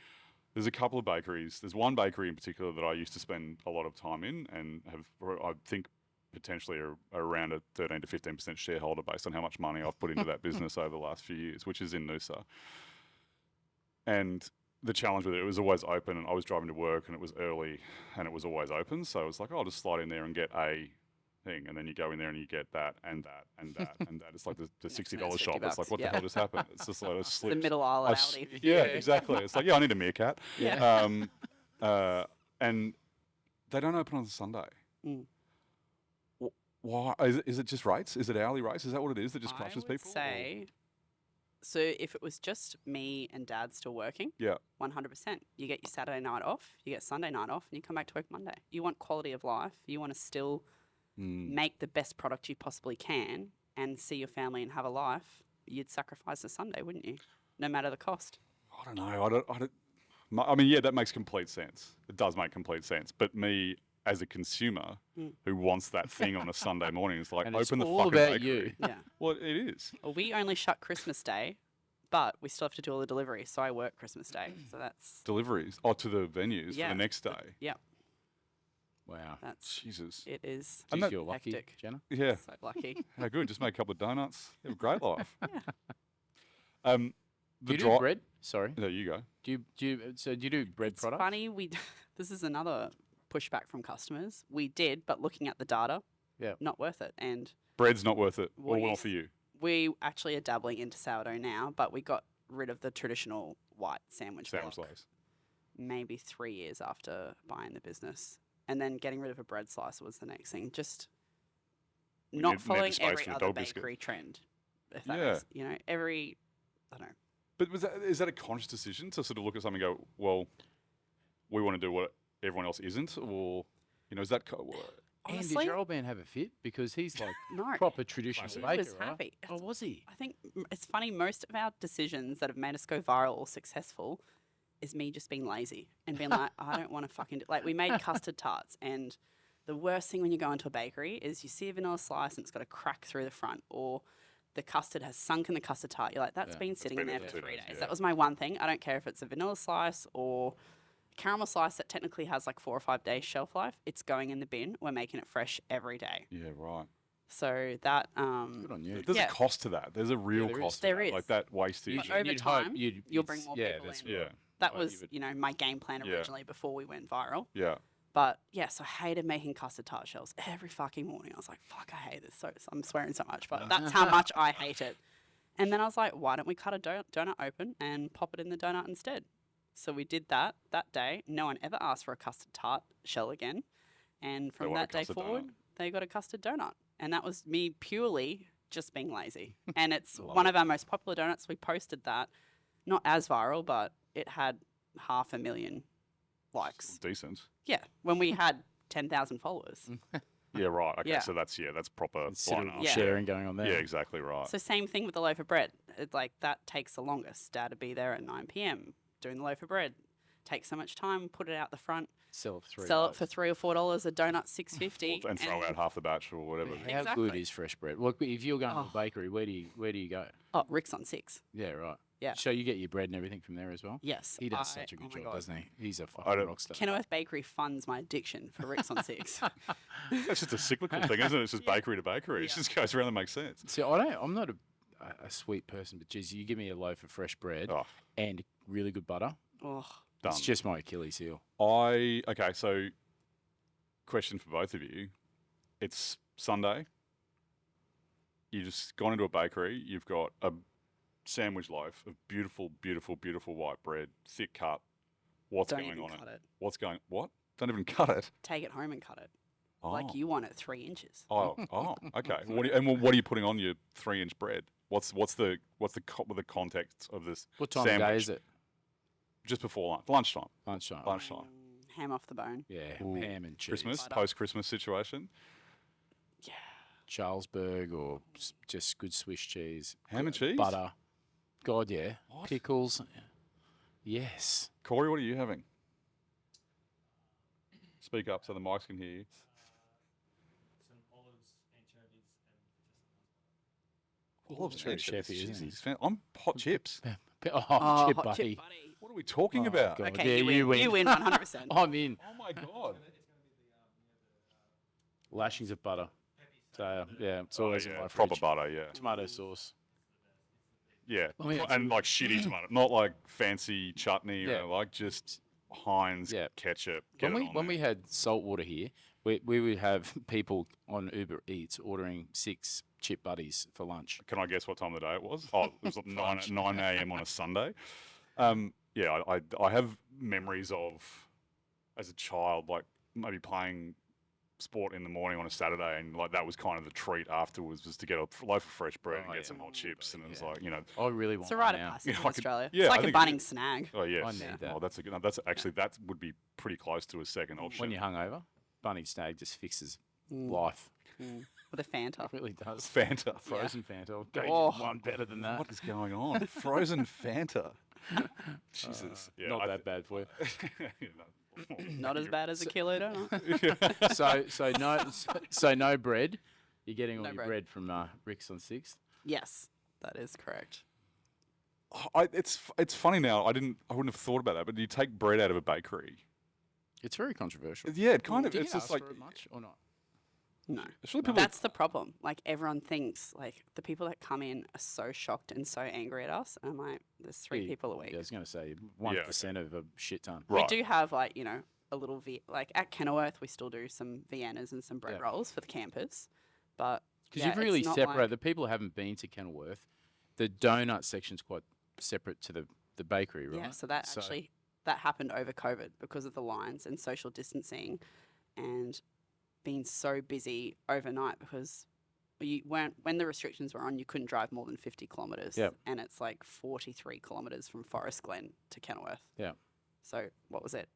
there's a couple of bakeries. There's one bakery in particular that I used to spend a lot of time in and I think potentially around a 13 to 15% shareholder based on how much money I've put into that business over the last few years, which is in Noosa. And the challenge with it was always open, and I was driving to work and it was early and it was always open. So it was like, I'll just slide in there and get a thing. And then you go in there and you get that and that and that and that. It's like the Next $60 minute's shop. It's like, $50, what the hell just happened? It's just like a slip. The middle aisle at Aldi. Yeah, exactly. It's like, I need a meerkat. Yeah. And they don't open on a Sunday. Mm. Why? Is it just rates? Is it hourly rates? Is that what it is that just crushes I would people? say, so if it was just me and Dad still working, Yeah. 100%. You get your Saturday night off, you get Sunday night off, and you come back to work Monday. You want quality of life. You want to still make the best product you possibly can and see your family and have a life. You'd sacrifice a Sunday, wouldn't you? No matter the cost. I don't know. I mean, yeah, that makes complete sense. It does make complete sense. But me, as a consumer who wants that thing on a Sunday morning, it's like, And it's open the all fucking about bakery. you. Yeah. Well, it is. Well, we only shut Christmas Day, but we still have to do all the delivery. So I work Christmas Day. So that's, Deliveries. Oh, to the venues for Yeah. the next day. yeah, Wow. that's, Jesus. it is And Jeez, that- you're lucky, hectic. Jenna. Yeah. so lucky. How good. Just make a couple of donuts. You have a great life. Yeah. Do you do bread? Sorry. There you go. Do you do bread It's products? funny, this is another pushback from customers. We did, but looking at the data, Yeah. not worth it. And Bread's not worth it. What Or do you well for you. we actually are dabbling into sourdough now, but we got rid of the traditional white sandwich Sandwich block loaves. maybe 3 years after buying the business. And then getting rid of a bread slicer was the next thing. Just We not need following space every for the other dog biscuit. bakery trend. If that Yeah. makes, every, I don't know. But is that a conscious decision to sort of look at something and go, well, we want to do what everyone else isn't, or is that? And Honestly, did your old man have a fit? Because he's like no. proper traditional Classic. He baker, was right? happy. Oh, was he? I think it's funny. Most of our decisions that have made us go viral or successful is me just being lazy and being like, I don't want to fucking like. We made custard tarts, and the worst thing when you go into a bakery is you see a vanilla slice and it's got a crack through the front, or the custard has sunk in the custard tart. You're like, that's been sitting been in there there for for 2 3 days, days. yeah. That was my one thing. I don't care if it's a vanilla slice or caramel slice that technically has like 4 or 5 days shelf life. It's going in the bin. We're making it fresh every day. Yeah, right. So that Good on you. There's Yeah. a cost to that. There's a real there cost is. to There that. is. Like that wastage. But over You'd hope time, you'd- you'll bring it's- more yeah, people that's in. yeah, That Right, was, my game plan Yeah. originally before we went viral. yeah. But yes, I hated making custard tart shells every fucking morning. I was like, fuck, I hate this. So I'm swearing so much, but that's how much I hate it. And then I was like, why don't we cut a donut open and pop it in the donut instead? So we did that day. No one ever asked for a custard tart shell again. And from want a that day custard forward, donut. they got a custard donut. And that was me purely just being lazy. And it's Love one it. of our most popular donuts. We posted that, not as viral, but it had 500,000 likes. Decent. Yeah, when we had 10,000 followers. Yeah, right. Okay, Yeah. so that's proper Instead line of up. Yeah. sharing going on there. Yeah, exactly right. So same thing with the loaf of bread. It's like that takes the longest. Dad to be there at 9 p.m. doing the loaf of bread. Takes so much time. Put it out the front. Sell it for $3. Sell it for $3 or $4. A donut $6.50. And throw out half the batch or whatever. How good Exactly. is fresh bread? Look, if you're going to Oh. a bakery, where do you go? Oh, Rick's on 6. Yeah, right. Yeah. So you get your bread and everything from there as well. Yes, He does such a oh good my job, God. doesn't he? He's a don't- fucking rock star. Kenilworth Bakery funds my addiction for Rick's on 6. That's just a cyclical thing, isn't it? It's just bakery to bakery. It Yeah. just goes around and makes sense. See, I'm not a sweet person, but geez, you give me a loaf of fresh bread Oh, and really good butter. Oh, done. It's just my Achilles heel. Okay, so question for both of you. It's Sunday. You just gone into a bakery. You've got a sandwich loaf of beautiful, beautiful, beautiful white bread, thick cut. What's don't going even on cut it. What's going? What? Don't even cut it. Take it home and cut it. Oh. Like you want it 3 inches. Oh, okay. What are you putting on your 3-inch bread? What's the context of this? What time sandwich? of day is it? Just before lunchtime. Lunchtime. Lunchtime. Ham off the bone. Yeah, Ooh, ham and cheese. Christmas, Butter. post-Christmas situation. Yeah. Charlesberg or just good Swiss cheese. Ham and cheese? Butter. God, yeah. What? Pickles. Yes. Corey, what are you having? Speak up so the mics can hear you. Some olives, anchovies, and just Olives, He's a cheese. chef, isn't he? He's I'm hot chips. Oh, Oh, chip hot buddy. chip buddy. What are we talking Oh, about? God. Okay, Yeah, you win. You win 100%. I'm in. Oh my god. Lashings of butter. So, yeah, it's always in yeah, my proper fridge. butter, yeah. Tomato sauce. Yeah. Oh, yeah. And like shitty tomato, not like fancy chutney Yeah. or like just Heinz Yeah. ketchup. Get When we had salt water here, we would have people on Uber Eats ordering 6 chip buddies for lunch. Can I guess what time of the day it was? Oh, it was like 9 a.m. on a Sunday. Yeah, I have memories of as a child, like maybe playing sport in the morning on a Saturday, and like that was kind of the treat afterwards, was to get a loaf of fresh bread and Oh, get yeah. some hot chips, and it was Yeah. like, you know, I really want It's a one rite of now. passage Yeah, in I could- Australia. yeah, It's I like a think Bunnings it- snag. oh yes, I need that. Oh, that's a good. That's actually that would be pretty close to a second option. When you're hungover, Bunny Snag just fixes Mm, life. with a Fanta. It really does. Fanta. Frozen Fanta. Go Oh. one better than that. What is going on? Frozen Fanta. Jesus. Yeah, Not I that bad for you. Not as bad as a kilo donut. So no bread. You're getting all No your bread. bread from Rick's on 6th. Yes, that is correct. It's funny now. I wouldn't have thought about that. But you take bread out of a bakery. It's very controversial. Yeah, it kind of. Did It's you just ask like for it much or not? No. it's really people. That's the problem. Like everyone thinks, like the people that come in are so shocked and so angry at us. And I'm like, there's 3 people a week. Yeah, I was going to say 1% of a shit ton. Right. We do have like, a little like at Kenilworth, we still do some Viennas and some bread Yeah. rolls for the campers. But Because yeah, you've really it's not separated, like- the people who haven't been to Kenilworth, the donut section's quite separate to the bakery, right? Yeah, so that happened over COVID because of the lines and social distancing and being so busy overnight because you weren't, when the restrictions were on, you couldn't drive more than 50 kilometres. Yep. And it's like 43 kilometres from Forest Glen to Kenilworth. Yeah. So what was it?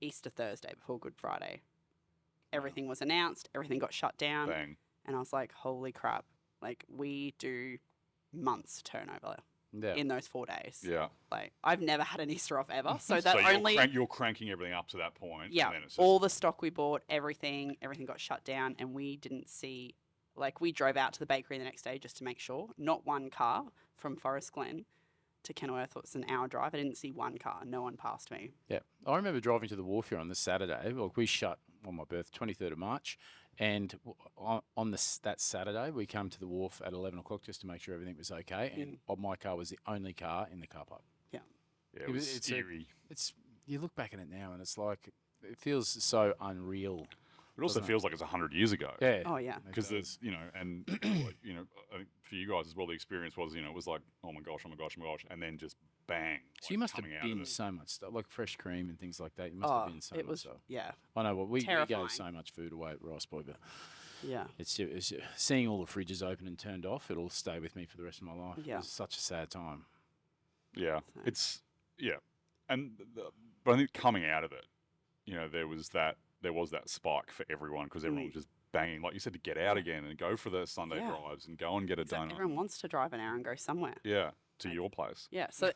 Easter Thursday before Good Friday. Everything was announced. Everything got shut down. Bang. And I was like, holy crap. Like, we do months turnover Yeah. in those 4 days. Yeah. Like, I've never had an Easter off ever. So that So only... you're cranking everything up to that point. Yeah, And then it's just, all the stock we bought, everything got shut down, and we didn't see, like, we drove out to the bakery the next day just to make sure. Not one car from Forest Glen to Kenilworth was an hour drive. I didn't see one car. No one passed me. Yeah, I remember driving to the wharf here on the Saturday. Well, we shut on my birth, 23rd of March, and on that Saturday we come to the wharf at 11 o'clock just to make sure everything was okay. And my car was the only car in the car park. Yeah, yeah, it was it's eerie. It's you look back at it now and it's like it feels so unreal. It also feels like it's 100 years ago. Yeah. Oh, yeah. Because there's, and like, I think for you guys as well, the experience was, it was like, oh my gosh, and then just bang. So you must have coming out of been it. so much stuff, like fresh cream and things like that. You must have been so it much was, stuff. yeah, I know what we terrifying. gave so much food away at Rice Boy, but yeah. it's seeing all the fridges open and turned off. It'll stay with me for the rest of my life. Yeah. It was such a sad time. Yeah, So- it's and but I think coming out of it, there was that spike for everyone because everyone was just banging, like you said, to get out again and go for the Sunday Yeah. drives and go and get a donut. Everyone wants to drive an hour and go somewhere. Yeah, to your place. Yeah, so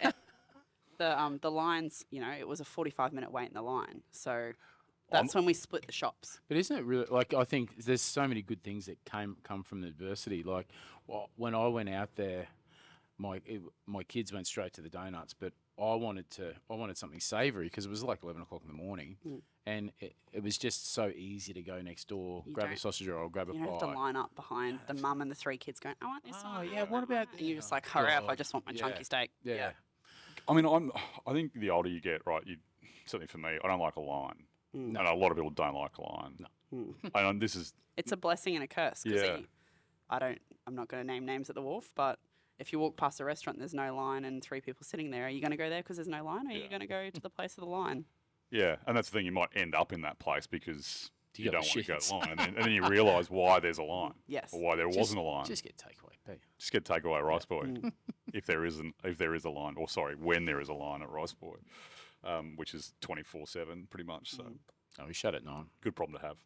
the lines, it was a 45-minute wait in the line. So that's when we split the shops. But isn't it really like I think there's so many good things that come from the adversity. Like when I went out there, my kids went straight to the donuts, but I wanted something savoury because it was like 11 o'clock in the morning, and it was just so easy to go next door, grab a sausage roll, grab a You pie. don't have to line up behind the mum and the 3 kids going, I want this Oh, one. yeah, what about And you're just like, hurry up, I just want my Yeah. chunky steak. Yeah. I mean, I think the older you get, right, certainly for me, I don't like a line. And a lot of people don't like a line. No. And this is, It's a blessing and a curse. 'Cause Yeah. I'm not going to name names at the wharf, but if you walk past a restaurant and there's no line and 3 people sitting there, are you going to go there because there's no line, or are you going to go to the place with the line? yeah, and that's the thing, you might end up in that place because You you got don't the want to go shits. to line. And then you realise why there's a line. Yes. Or why there wasn't a line. Just get takeaway. Hey. Just get takeaway Rice Boy if there is a line, or sorry, when there is a line at Rice Boy, which is 24/7 pretty much. So Oh, we shut at 9. good problem to have.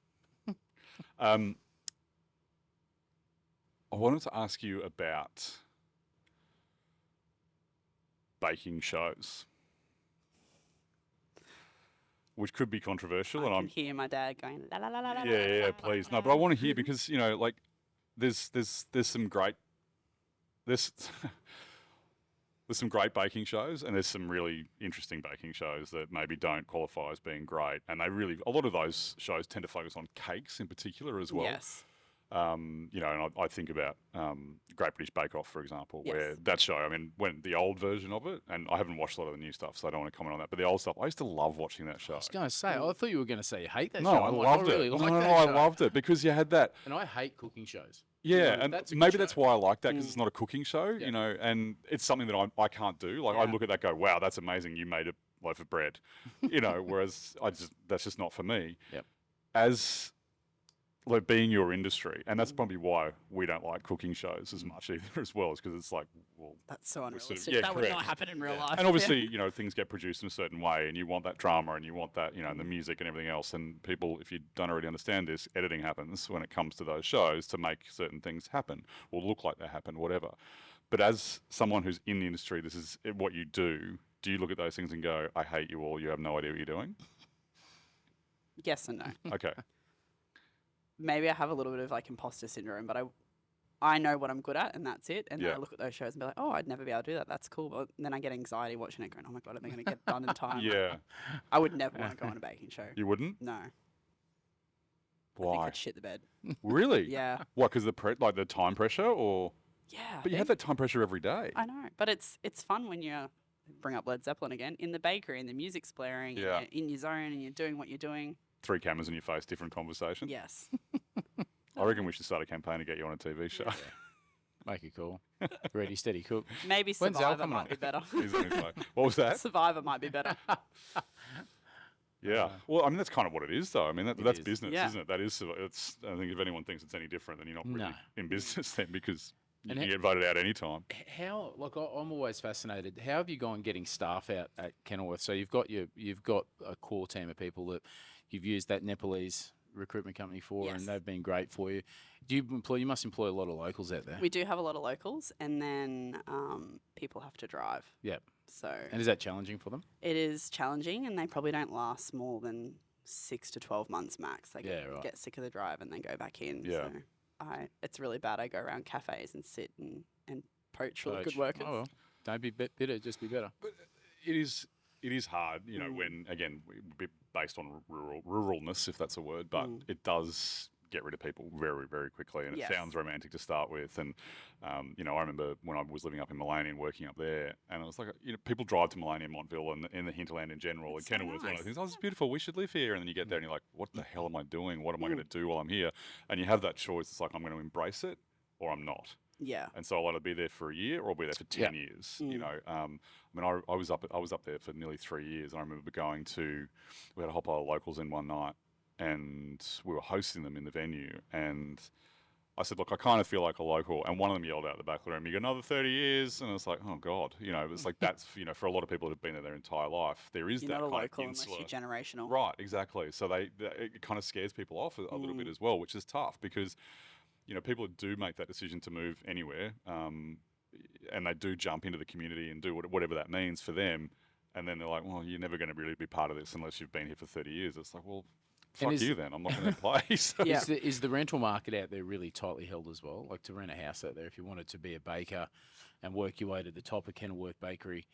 I wanted to ask you about baking shows, which could be controversial, I and can I'm hear my dad going, la la la la la. la, yeah, la, la, please. la, No, but I want to hear because like there's some great there's there's some great baking shows and there's some really interesting baking shows that maybe don't qualify as being great, and a lot of those shows tend to focus on cakes in particular as well. Yes. And I think about Great British Bake Off, for example, where Yes. that show, I mean, when the old version of it, and I haven't watched a lot of the new stuff, so I don't want to comment on that, but the old stuff, I used to love watching that show. I was going to say, I thought you were going to say you hate that No, show. I I'm like, loved really it. like No, that I show. loved it because you had that. And I hate cooking shows. Yeah, know, and that's a good maybe show. that's why I like that because it's not a cooking show, Yeah. and it's something that I can't do. Like I Yeah. look at that, go, wow, that's amazing. You made a loaf of bread, whereas that's just not for me. Yep. As like being your industry, and that's probably why we don't like cooking shows as much either as well, is because it's like, well, That's so sort of- unrealistic. yeah, that would correct. not happen in real life. and obviously, things get produced in a certain way, and you want that drama, and you want that, and the music and everything else. And people, if you don't already understand this, editing happens when it comes to those shows to make certain things happen or look like they happen, whatever. But as someone who's in the industry, this is what you do. Do you look at those things and go, I hate you all, you have no idea what you're doing? Yes and no. Okay. Maybe I have a little bit of like imposter syndrome, but I know what I'm good at, and that's it. And then Yeah. I look at those shows and be like, oh, I'd never be able to do that. That's cool. But then I get anxiety watching it, going, oh my god, are they going to get done in time? Yeah. I would never want to go on a baking show. You wouldn't? No. I think Why? I'd shit the bed. Really? Yeah. What, because the time pressure, or? Yeah. But you have that time pressure every day. I know, but it's fun when you bring up Led Zeppelin again in the bakery and the music's blaring, Yeah. and you're in your zone and you're doing what you're doing. 3 cameras in your face, different conversation. Yes. I reckon we should start a campaign to get you on a TV show. Make it cool. Ready, steady, cook. Maybe When's Al Survivor coming might on? be better. Isn't it like- what was that? Survivor might be better. Yeah. Well, I mean, that's kind of what it is, though. I mean, that's is. business, Yeah. isn't it? That is. It's. I think if anyone thinks it's any different, then you're not really No. in business then, because you And can it- get voted out anytime. How, like, I'm always fascinated. How have you gone getting staff out at Kenilworth? So you've got a core team of people that you've used that Nepalese recruitment company for, Yes. and they've been great for you. Do you employ? You must employ a lot of locals out there. We do have a lot of locals, and then people have to drive. Yep. So And is that challenging for them? it is challenging, and they probably don't last more than 6 to 12 months max. They Yeah, right. get sick of the drive and then go back in. Yeah. So it's really bad. I go around cafes and sit and poach for the good Coach. workers. Oh well, don't be bitter, just be better. It is hard, you know, when again based on ruralness, if that's a word, but it does get rid of people very, very quickly, and Yes. it sounds romantic to start with. And you know, I remember when I was living up in Malania and working up there, and it was like, you know, people drive to Malania, Montville, and in the hinterland in general, It's and so Kenilworth, one of nice. the things. Oh, this is beautiful. We should live here. And then you get there, and you're like, what the hell am I doing? What am I going to do while I'm here? And you have that choice. It's like, I'm going to embrace it or I'm not. Yeah. And so I'll either be there for a year or I'll be there for 10 years. You know, I mean, I was up there for nearly 3 years, and I remember we had a whole pile of locals in one night, and we were hosting them in the venue. And I said, look, I kind of feel like a local. And one of them yelled out the back of the room, you got another 30 years? And it's like, oh God, you know, it's like, that's, you know, for a lot of people that have been there their entire life, there is You're that not a kind local of unless insular. you're generational. Right, exactly. So it kind of scares people off a little bit as well, which is tough because, you know, people do make that decision to move anywhere, and they do jump into the community and do whatever that means for them. And then they're like, well, you're never going to really be part of this unless you've been here for 30 years. It's like, well, fuck you then. I'm not going to play. So Yeah. Is the rental market out there really tightly held as well? Like to rent a house out there, if you wanted to be a baker and work your way to the top of Kenilworth Bakery,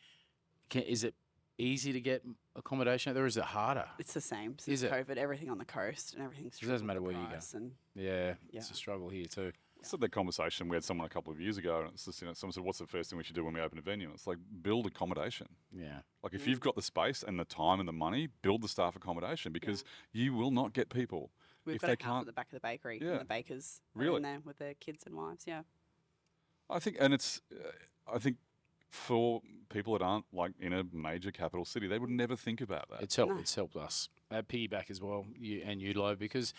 is it easy to get accommodation out there, or is it harder? It's the same since Is it? COVID. Everything on the coast and everything's. It doesn't tripled matter the where you go. price and Yeah, Yeah. it's a struggle here too. It's that conversation. We had someone a couple of years ago, and it's just, you know, someone said, what's the first thing we should do when we open a venue? And it's like, build accommodation. Yeah. Like, if you've got the space and the time and the money, build the staff accommodation, because you will not get people. We've if got they a house can't- at the back of the bakery, Yeah. and the bakers are Really? in there with their kids and wives. Yeah. I think, and it's, I think for people that aren't like in a major capital city, they would never think about that. It's helped us at Piggyback as well, and Udlo, because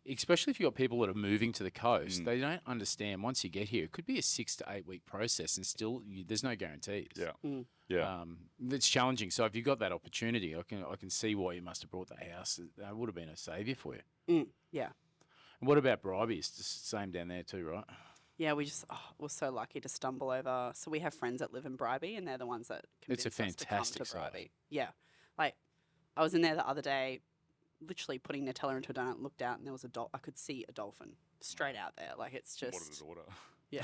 especially if you've got people that are moving to the coast, they don't understand once you get here, it could be a 6 to 8 week process, and still there's no guarantees. Yeah. Yeah. It's challenging. So if you got that opportunity, I can see why you must have brought that house. That would have been a saviour for you. Yeah. And what about Bribey? It's the same down there too, right? Yeah, we just we're so lucky to stumble over. So we have friends that live in Bribey, and they're the ones that It's convinced a us to come fantastic to site. Bribey. Yeah, like I was in there the other day, literally putting Nutella into a donut. Looked out, and there was I could see a dolphin straight out there. Like it's What did just it order? yeah,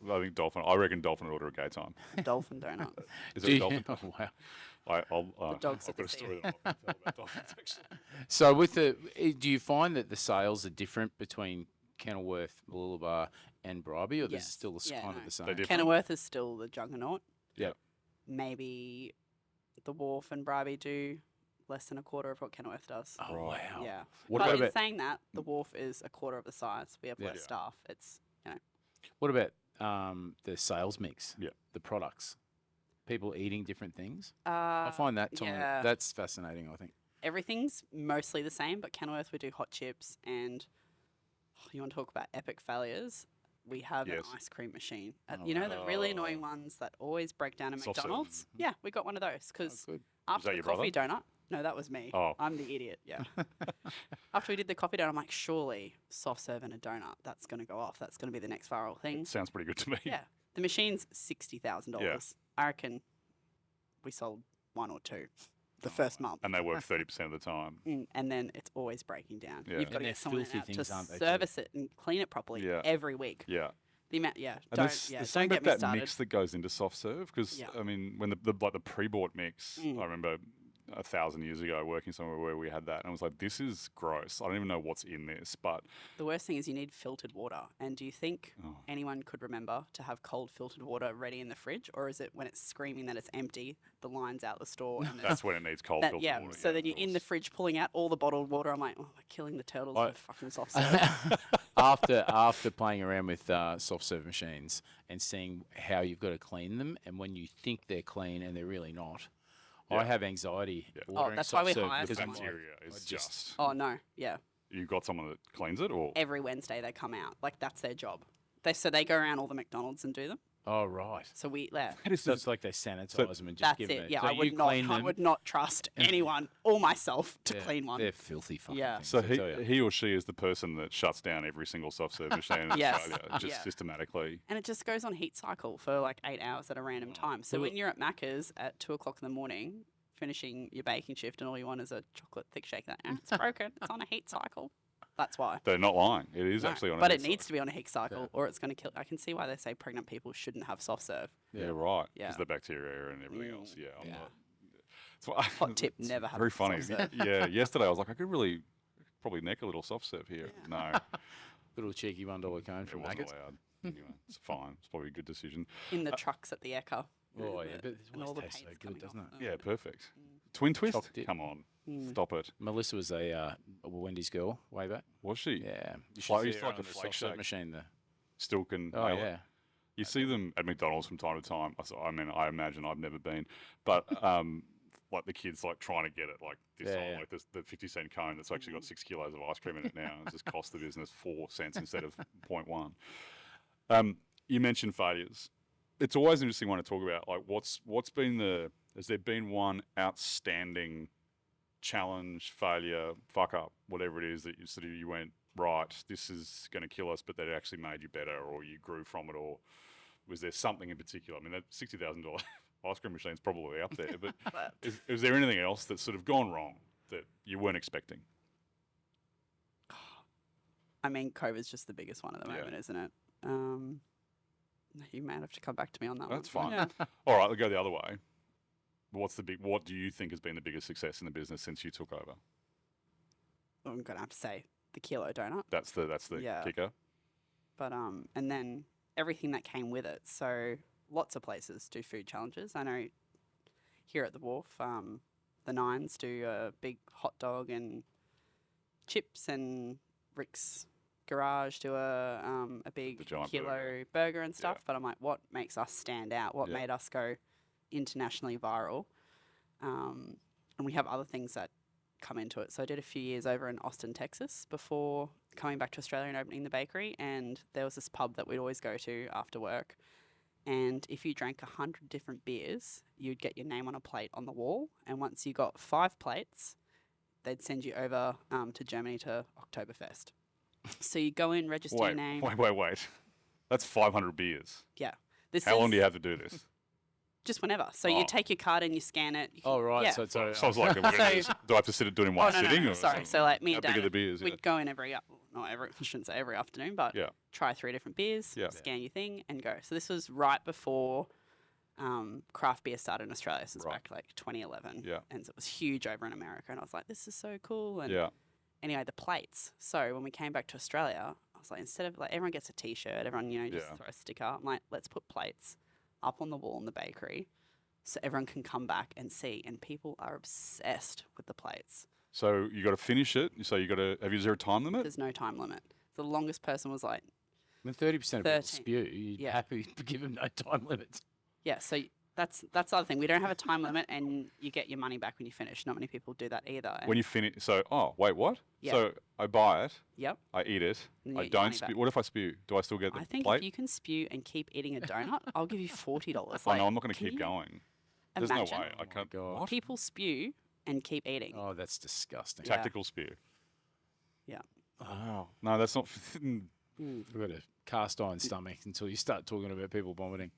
I think dolphin. I reckon dolphin would order a gay time. dolphin donut. Is Do it a you- dolphin? Oh, wow. I'll, dogs I've at got a the story that I'm going to tell about dolphins, actually. So with do you find that the sales are different between Kenilworth, Mooloolaba, and Bribey, or there's Yes. still Yeah, kind no. of the same? They're different. Kenilworth is still the juggernaut. Yep. Maybe the Wharf and Bribey do less than a quarter of what Kenilworth does. Oh, Right. wow. Yeah. What but about in about- saying that, the Wharf is a quarter of the size. We have less Yeah. staff. It's What about the sales mix? Yeah. The products. People eating different things. I I find that yeah. that's fascinating, I think. Everything's mostly the same, but Kenilworth we do hot chips and you want to talk about epic failures? We have Yes. an ice cream machine. Oh, You know the really wow. annoying ones that always break down in Soft serve. McDonald's? Yeah, we got one of those because good. after that the your coffee donut, no, that was me. Oh. I'm the idiot. Yeah. After we did the coffee donut, I'm like, surely soft serve and a donut, that's going to go off. That's going to be the next viral thing. Sounds pretty good to me. Yeah. The machine's $60,000. I reckon we sold one or two the first month. And they work 30% of the time. And then it's always breaking down. Yeah. You've And got to they're get someone filthy out to things, aren't they, too? service it and clean it properly Yeah. every week. Yeah. The amount, And don't there's get something me about that started. mix that goes into soft serve, because Yeah. I mean, when the pre-bought mix, I remember 1,000 years ago working somewhere where we had that, and I was like, this is gross. I don't even know what's in this, but The worst thing is you need filtered water. And do you think Oh. anyone could remember to have cold filtered water ready in the fridge, or is it when it's screaming that it's empty, the line's out the store? And that's when it needs cold that, filtered yeah. water. So then of you're in the course. fridge pulling out all the bottled water. I'm like, oh, we're killing the turtles I- with fucking soft serve. after playing around with soft serve machines and seeing how you've got to clean them, and when you think they're clean and they're really not, I have anxiety. Yeah. ordering that's why we soft serve hire The because I'm someone. like, bacteria is I just- just. Oh no, yeah. You've got someone that cleans it, or Every Wednesday they come out. Like that's their job. They go around all the McDonald's and do them. oh right. So we that is So it's like they sanitize them and just that's give them. it. Yeah, so I you would not. clean I them. would not trust anyone or myself to Yeah, clean one. They're filthy fucking Yeah. things. So I tell ya. he or she is the person that shuts down every single soft serve machine in Yes. Australia, just Yeah. systematically. And it just goes on heat cycle for like 8 hours at a random time. So when you're at Macca's at 2 o'clock in the morning, finishing your baking shift, and all you want is a chocolate thick shake, like, it's broken. It's on a heat cycle. That's why. They're not lying. It is No, actually on. but a it needs to be on a heat cycle, Yeah. or it's going to kill. I can see why they say pregnant people shouldn't have soft serve. Yeah, right. Yeah. Because the bacteria and everything else. Yeah. I'm Yeah. not. So Hot tip: it's never have Very a funny. soft serve. Yeah. Yesterday I was like, I could really probably neck a little soft serve here. No, Little cheeky $1 cone it from wasn't Macca's. allowed. Anyway, it's fine. It's probably a good decision. In the trucks at the Echo. Oh yeah, but it and all always the tastes so paint's good, coming doesn't it? off. Yeah, perfect. Twin twist. Choc dip. Come on, Mm. stop it. Melissa was a Wendy's girl way back. Was she? Yeah, you Fla- should used see to her like on the the Flake soft serve Shack. machine there. Still can. Oh nail it. yeah, You see them at McDonald's from time to time. I mean, I imagine I've never been, but like the kids like trying to get it like this Yeah, on, yeah. like the 50-cent cone that's actually got 6 kilos of ice cream in it now. It's just cost the business 4 cents instead of 0.1. You mentioned failures. It's always an interesting one to talk about. Like, what's been the? Has there been one outstanding challenge, failure, fuck up, whatever it is that you sort of you went right? This is going to kill us, but that actually made you better, or you grew from it, or was there something in particular? I mean, that $60,000 ice cream machine is probably up there, but But is there anything else that's sort of gone wrong that you weren't expecting? I mean, COVID's just the biggest one at the Yeah. moment, isn't it? You might have to come back to me on that That's one. fine. All right, we'll go the other way. What do you think has been the biggest success in the business since you took over? I'm gonna have to say the kilo donut, That's the Yeah. kicker. but and then everything that came with it. So lots of places do food challenges. I know here at the Wharf, the Nines do a big hot dog and chips, and Rick's Garage do a big The giant kilo burger and stuff. But I'm like, what makes us stand out? What Yeah. made us go internationally viral? And we have other things that come into it. So I did a few years over in Austin, Texas before coming back to Australia and opening the bakery. And there was this pub that we'd always go to after work. And if you drank 100 different beers, you'd get your name on a plate on the wall. And once you got 5 plates, they'd send you over to Germany to Oktoberfest. So you go in, register your name. Wait. That's 500 beers. This How long is do you have to do this? just whenever. So Oh. you take your card and you scan it. You Oh can- right, yeah. so it's So I was like, do I have to sit and do it in Oh, one no, no, sitting? no, or sorry. something? So like me How and big are Dad, the beers? we'd go in not every, I shouldn't say every afternoon, but Yeah. try 3 different beers, Yeah. scan your thing, and go. So this was right before craft beer started in Australia. This was Right. back like 2011. Yeah. And so it was huge over in America. And I was like, this is so cool. And Yeah. anyway, the plates. So when we came back to Australia, I was like, instead of like everyone gets a T-shirt, everyone just Yeah. throw a sticker. I'm like, let's put plates up on the wall in the bakery, so everyone can come back and see. And people are obsessed with the plates. So you got to finish it. So you got to. Is there a time limit? There's no time limit. The longest person was like, When 30% of people 13. spew, you're Yeah. happy to give them no time limits. yeah. So that's the other thing. We don't have a time limit, and you get your money back when you finish. Not many people do that either. And When you finish. So wait, what? Yeah. So I buy it. yep. I eat it. And you I get your don't money spew. back. What if I spew? Do I still get the I think plate? if you can spew and keep eating a donut, I'll give you $40. I know. I'm not going to can keep you going. There's no imagine? way. I Oh my can't. God. What? People spew and keep eating. Oh, that's disgusting. Yeah. Tactical spew. Yeah. Oh no, that's not. Mm. You've got a cast iron stomach until you start talking about people vomiting.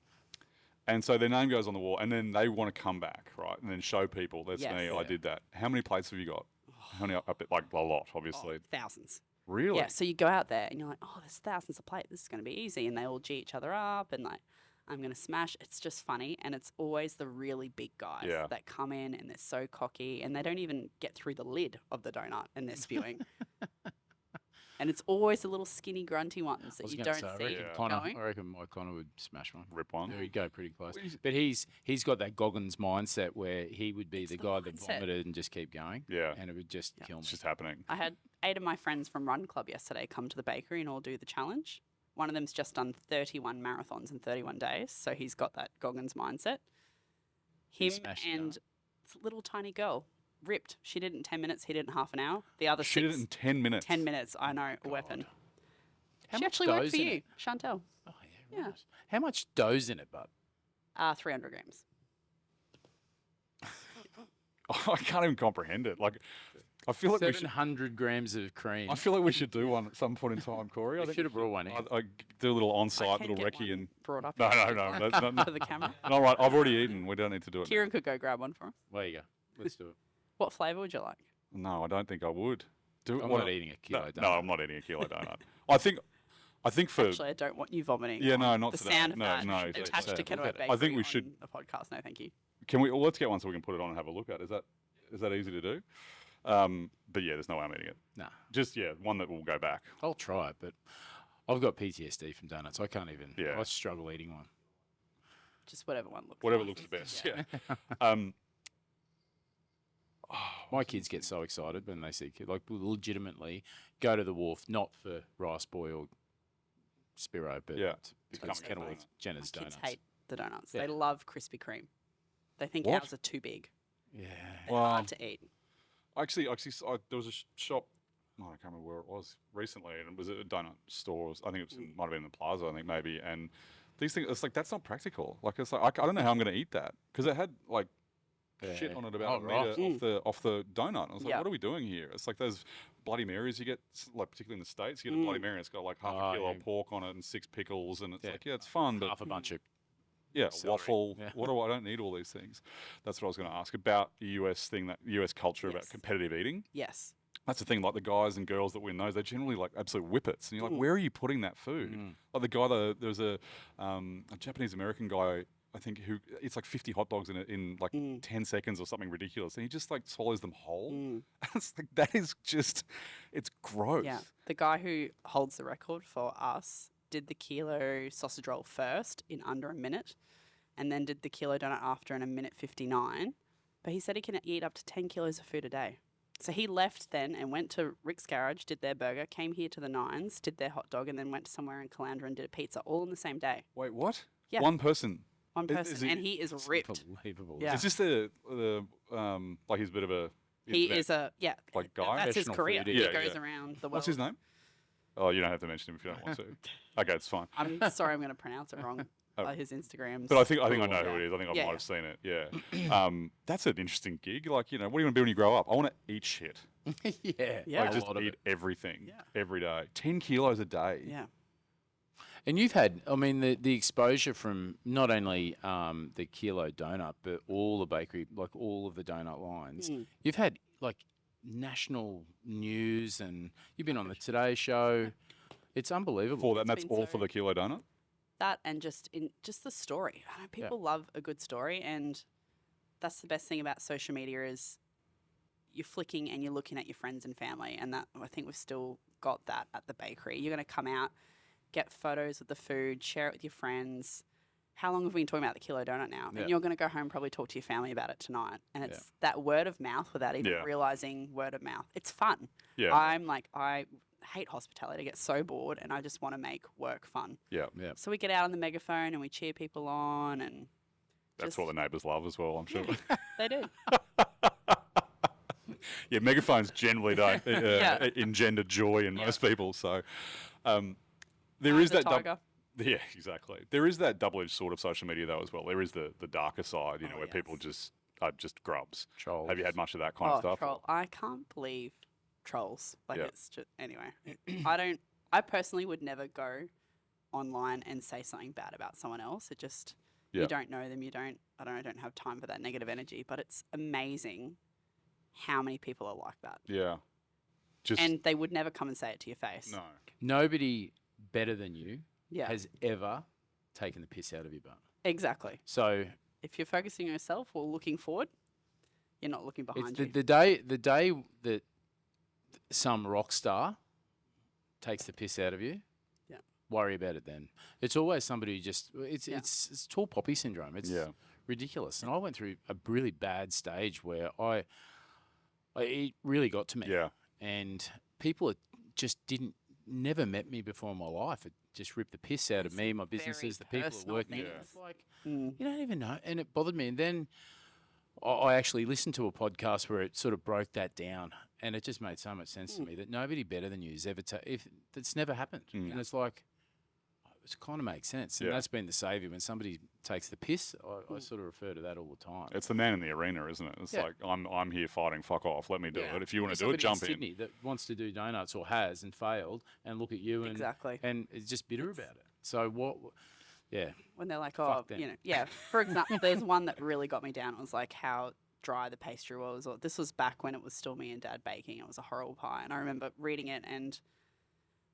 And so their name goes on the wall, and then they want to come back, right? And then show people, that's Yes. me, I Yeah. did that. How many plates have you got? How many? Like a lot, obviously. Oh, thousands. Really? Yeah, so you go out there and you're like, oh, there's thousands of plates. This is going to be easy. And they all G each other up and like, I'm going to smash. It's just funny. And it's always the really big guys Yeah. that come in and they're so cocky and they don't even get through the lid of the donut and they're spewing. And it's always the little skinny grunty ones I that was you gonna don't say, I see reckon Yeah. Connor, going. I reckon Mike Connor would smash one. Rip one. Yeah, he'd go pretty close. Well, he's- But he's got that Goggins mindset where he would be It's the the guy that mindset. vomited and just keep going, Yeah. and it would just Yeah. kill me. It's just happening. I had 8 of my friends from Run Club yesterday come to the bakery and all do the challenge. One of them's just done 31 marathons in 31 days. So he's got that Goggins mindset. Him He's smashing and It's a little tiny girl, ripped. She did it in 10 minutes. He did it in half an hour. The other She did it in 10 minutes. 10 minutes. I know, a weapon. How She much actually worked dough's for in you, it? Chantel. Oh, yeah, Yeah. right. How much dough's in it, bud? 300 grams. I can't even comprehend it. Like, I feel like we should. 700 grams of cream. I feel like we should do one at some point in time, Corey. I We think should have brought one in. I do a little I on-site can little get recce one and. brought up No, here no, no, no, no. for the camera. No, right. I've already eaten. We don't need to do it. Kieran could go grab one for him. There you go. Let's do it. What flavour would you like? No, I don't think I would. Do it. I'm what- not eating a kilo. No, I'm not eating a kilo donut. I think for Actually, I don't want you vomiting. Yeah, on no, not the today. sound of No, that no, attached so to look Kenilworth at it. Bakery I think we on should- a podcast. No, thank you. can we? Well, let's get one so we can put it on and have a look at. Is that easy to do? But yeah, there's no way I'm eating it. Nah, Just one that will go back. I'll try it, but I've got PTSD from donuts. I can't even. Yeah. I struggle eating one. Just whatever one looks Whatever like. looks the best. Yeah. My kids get so excited when they see like legitimately go to the wharf, not for Rice Boy or Spiro, but Yeah. because Become a Kenilworth thing. Jenna's My kids donuts. hate the donuts. Yeah. They love Krispy Kreme. They think What? ours are too big. Yeah. They're Wow. hard to eat. Actually, there was a shop. Oh, I can't remember where it was recently, and it was at a donut store. I think it was might have been in the Plaza. I think maybe. And these things, it's like that's not practical. Like it's like I don't know how I'm going to eat that because it had like shit Yeah. on it about Oh, a right. meter off the donut. I was like, Yeah. what are we doing here? It's like those Bloody Marys you get, like particularly in the States. You get a Bloody Mary, and it's got like half Oh, a kilo yeah. of pork on it and 6 pickles, and it's Yeah. like it's fun, but Half a bunch of yeah, celery. waffle. Yeah. What do I don't need all these things? That's what I was going to ask about the US thing, that US culture about Yes. competitive eating. Yes. That's the thing. Like the guys and girls that win those, they're generally like absolute whippets, and you're like, where are you putting that food? Like the guy, there was a Japanese American guy, I think, who eats like 50 hot dogs in like 10 seconds or something ridiculous, and he just like swallows them whole. It's like that is just, it's gross. Yeah. The guy who holds the record for us did the kilo sausage roll first in under a minute, and then did the kilo donut after in a minute 59. But he said he can eat up to 10 kilos of food a day. So he left then and went to Rick's Garage, did their burger, came here to the Nines, did their hot dog, and then went somewhere in Caloundra and did a pizza all in the same day. Wait, what? Yeah. One person. One Is person, he- and he is ripped. Unbelievable. Yeah. Is this the like he's a bit of a He internet- is a like guy? That's his Professional career. foodie. He Yeah, goes yeah. around the world. What's his name? Oh, you don't have to mention him if you don't want to. Okay, it's fine. I'm sorry, I'm going to pronounce it wrong. Oh. His Instagrams. But I think I know Yeah. who it is. I think I Yeah, might yeah. have seen it. Yeah. That's an interesting gig. Like, what do you want to be when you grow up? I want to eat shit. Yeah. Yeah. Like a just lot of eat it. everything Yeah. every day. 10 kilos a day. Yeah. And you've had, I mean, the exposure from not only the kilo donut, but all the bakery, like all of the donut lines. You've had like national news, and you've been on the Today Show. It's unbelievable. For that, and It's that's been all for so- the kilo donut? That and just the story. I know people love a good story, and that's the best thing about social media is you're flicking and you're looking at your friends and family, and that I think we've still got that at the bakery. You're going to come out, get photos of the food, share it with your friends. How long have we been talking about the kilo donut now? Yeah. And you're going to go home, probably talk to your family about it tonight. And it's that word of mouth without even Yeah. realizing word of mouth. It's fun. Yeah. I hate hospitality. I get so bored, and I just want to make work fun. Yeah. Yeah. So we get out on the megaphone and we cheer people on, and That's just- what the neighbours love as well, I'm sure. they do. Yeah, megaphones generally don't Yeah. engender joy in most people. So there I'm is the that. tiger. Yeah, exactly. There is that double-edged sword of social media, though, as well. There is the darker side, Oh, where people yes. just are just grubs. Trolls. Have you had much of that kind of stuff? Troll. I can't believe trolls. Like Yeah. it's just anyway. I personally would never go online and say something bad about someone else. It just Yeah. you don't know them. I don't have time for that negative energy. But it's amazing how many people are like that, Yeah. Just and they would never come and say it to your face. no. Nobody better than you Yeah. has ever taken the piss out of you, but Exactly. so If you're focusing on yourself or looking forward, you're not looking it's behind the, you. the day that some rock star takes the piss out of you, Yeah. worry about it then. It's always somebody who just it's Yeah. it's tall poppy syndrome. It's Yeah. ridiculous. And I went through a really bad stage where it really got to me. Yeah. And people just never met me before in my life. It just ripped the piss out of It's me, my very businesses, the people that personal work. Yeah. things. It's like Mm. you don't even know, and it bothered me. And then I actually listened to a podcast where it sort of broke that down, and it just made so much sense to me that nobody better than you has ever if that's never happened, and it's like it kind of makes sense, and that's been the saviour when somebody takes the piss. I sort of refer to that all the time. It's the man in the arena, isn't it? It's like I'm here fighting. Fuck off. Let me do it. If you want to do it, jump in. Sydney that wants to do donuts or has and failed, and look at you and is just bitter about it. So what? Yeah. When they're like, oh, you know, yeah. For example, there's one that really got me down. It was like how dry the pastry was. Or this was back when it was still me and Dad baking. It was a horrible pie, and I remember reading it and.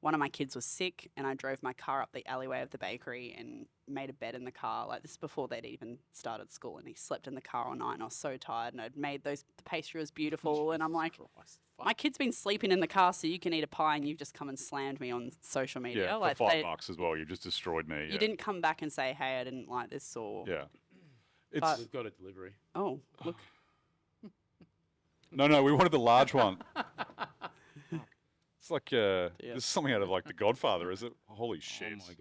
One of my kids was sick, and I drove my car up the alleyway of the bakery and made a bed in the car. Like, this is before they'd even started school, and he slept in the car all night, and I was so tired, and I'd made the pastry was beautiful, and I'm like, my kid's been sleeping in the car so you can eat a pie, and you've just come and slammed me on social media. Yeah, like, for $5 as well. You just destroyed me. You didn't come back and say, hey, I didn't like this, or... Yeah. We've got a delivery. Oh, look. No, we wanted the large one. It's like this is something out of like The Godfather, is it? Holy shit! Oh my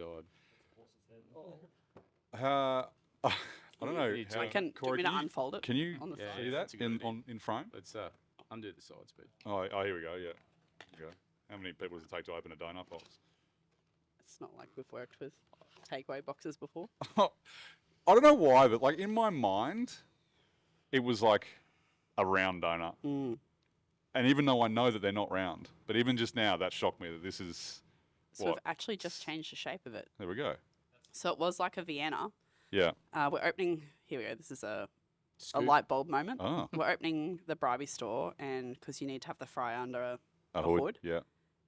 god! I don't know. do Do you want me to unfold it? Can you on the side? see that in frame? Let's undo the side speed. Oh, here we go. Yeah. Here we go. How many people does it take to open a donut box? It's not like we've worked with takeaway boxes before. I don't know why, but like in my mind, it was like a round donut. And even though I know that they're not round, but even just now, that shocked me that this is So we've actually just changed the shape of it. There we go. So it was like a Vienna. Yeah. We're opening, here we go, this is a light bulb moment. Oh. We're opening the Bribey store, and because you need to have the fryer under a hood. hood. Yeah.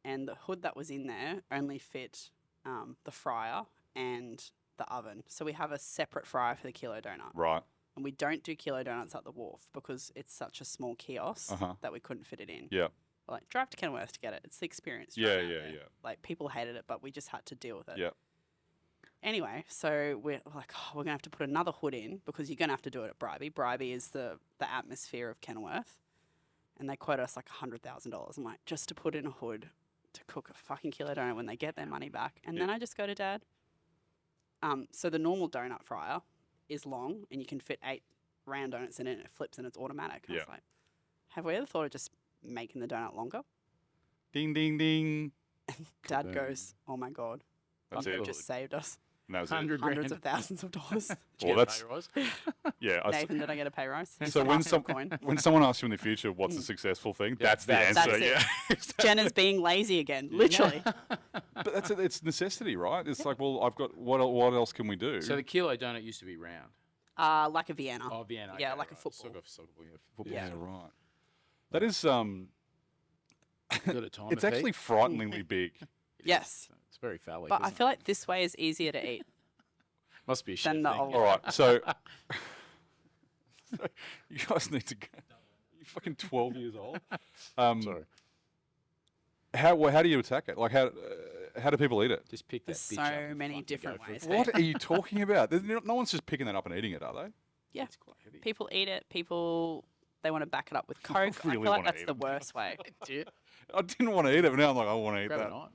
And the hood that was in there only fit the fryer and the oven. So we have a separate fryer for the kilo donut. Right. And we don't do kilo donuts at the wharf because it's such a small kiosk that we couldn't fit it in. Yeah. We're like, drive to Kenilworth to get it. It's the experience. Yeah. Like, people hated it, but we just had to deal with it. Yeah. Anyway, so we're like, oh, we're going to have to put another hood in because you're going to have to do it at Bribey. Bribey is the atmosphere of Kenilworth. And they quote us like $100,000. I'm like, just to put in a hood to cook a fucking kilo donut when they get their money back. And then I just go to Dad. So the normal donut fryer is long, and you can fit 8 round donuts in it, and it flips and it's automatic. And I was like, have we ever thought of just making the donut longer? Ding, ding, ding. Dad goes, oh my God. That's You've it. just saved us And that was hundreds of thousands of dollars. Well, that's yeah. Nathan, did I get a pay rise? So when someone asks you in the future what's a successful thing, that's the answer. That's it. Jenna's being lazy again, literally. But that's it's necessity, right? It's like, well, I've got what else can we do? So the kilo donut used to be round. Like a Vienna. Oh, Vienna. Yeah, okay, like a right. football. Football. Yeah, right. That is Got a time it's actually frighteningly big. Yes. It's very phallic. But I feel like this way is easier to eat. Must be a chef than the thing. old All right, so you guys need to go. You're fucking 12 years old. Sorry. How do you attack it? Like how do people eat it? Just pick that There's bitch up so and many fucking different go for it. ways. What are you talking about? No one's just picking that up and eating it, are they? Yeah. It's quite heavy. People eat it. People, they want to back it up with Coke. I really feel like wanna that's eat the it. worst way. I didn't want to eat it, but now I'm like, I want to eat Grab a that. knife.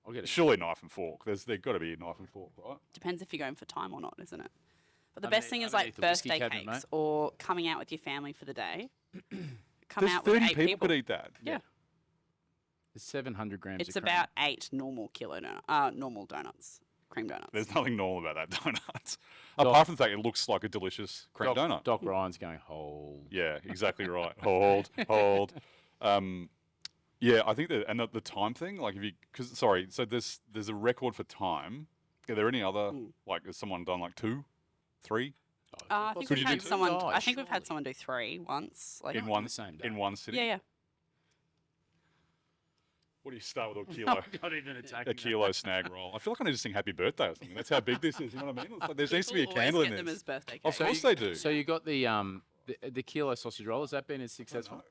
I'll get it. Surely knife and fork. There's got to be a knife and fork, right? Depends if you're going for time or not, isn't it? But the I best need- thing I is don't like need the whiskey birthday cabinet, cakes mate. or coming out with your family for the day. Come There's out with 30 8 people could eat that. Yeah. It's 700 grams It's of cream. about 8 normal normal donuts, cream donuts. There's nothing normal about that donut. Apart from the fact it looks like a delicious cream donut. Doc Ryan's going, hold. Yeah, exactly right. Hold. Yeah, I think that, and the time thing, like so there's a record for time. Are there any other, like, has someone done like 2, 3 I think Could we've you do had two? someone. Oh, I think we've had surely. someone do 3 once. Like in on one the same day. in one sitting? yeah. What do you start with a kilo? Not even attacking A kilo snag roll. I feel like I need to sing Happy Birthday or something. That's how big this is. You know what I mean? It's like there needs to be a People always candle get in them this. as birthday Of cakes. course they do. So you got the kilo sausage roll. Has that been as successful?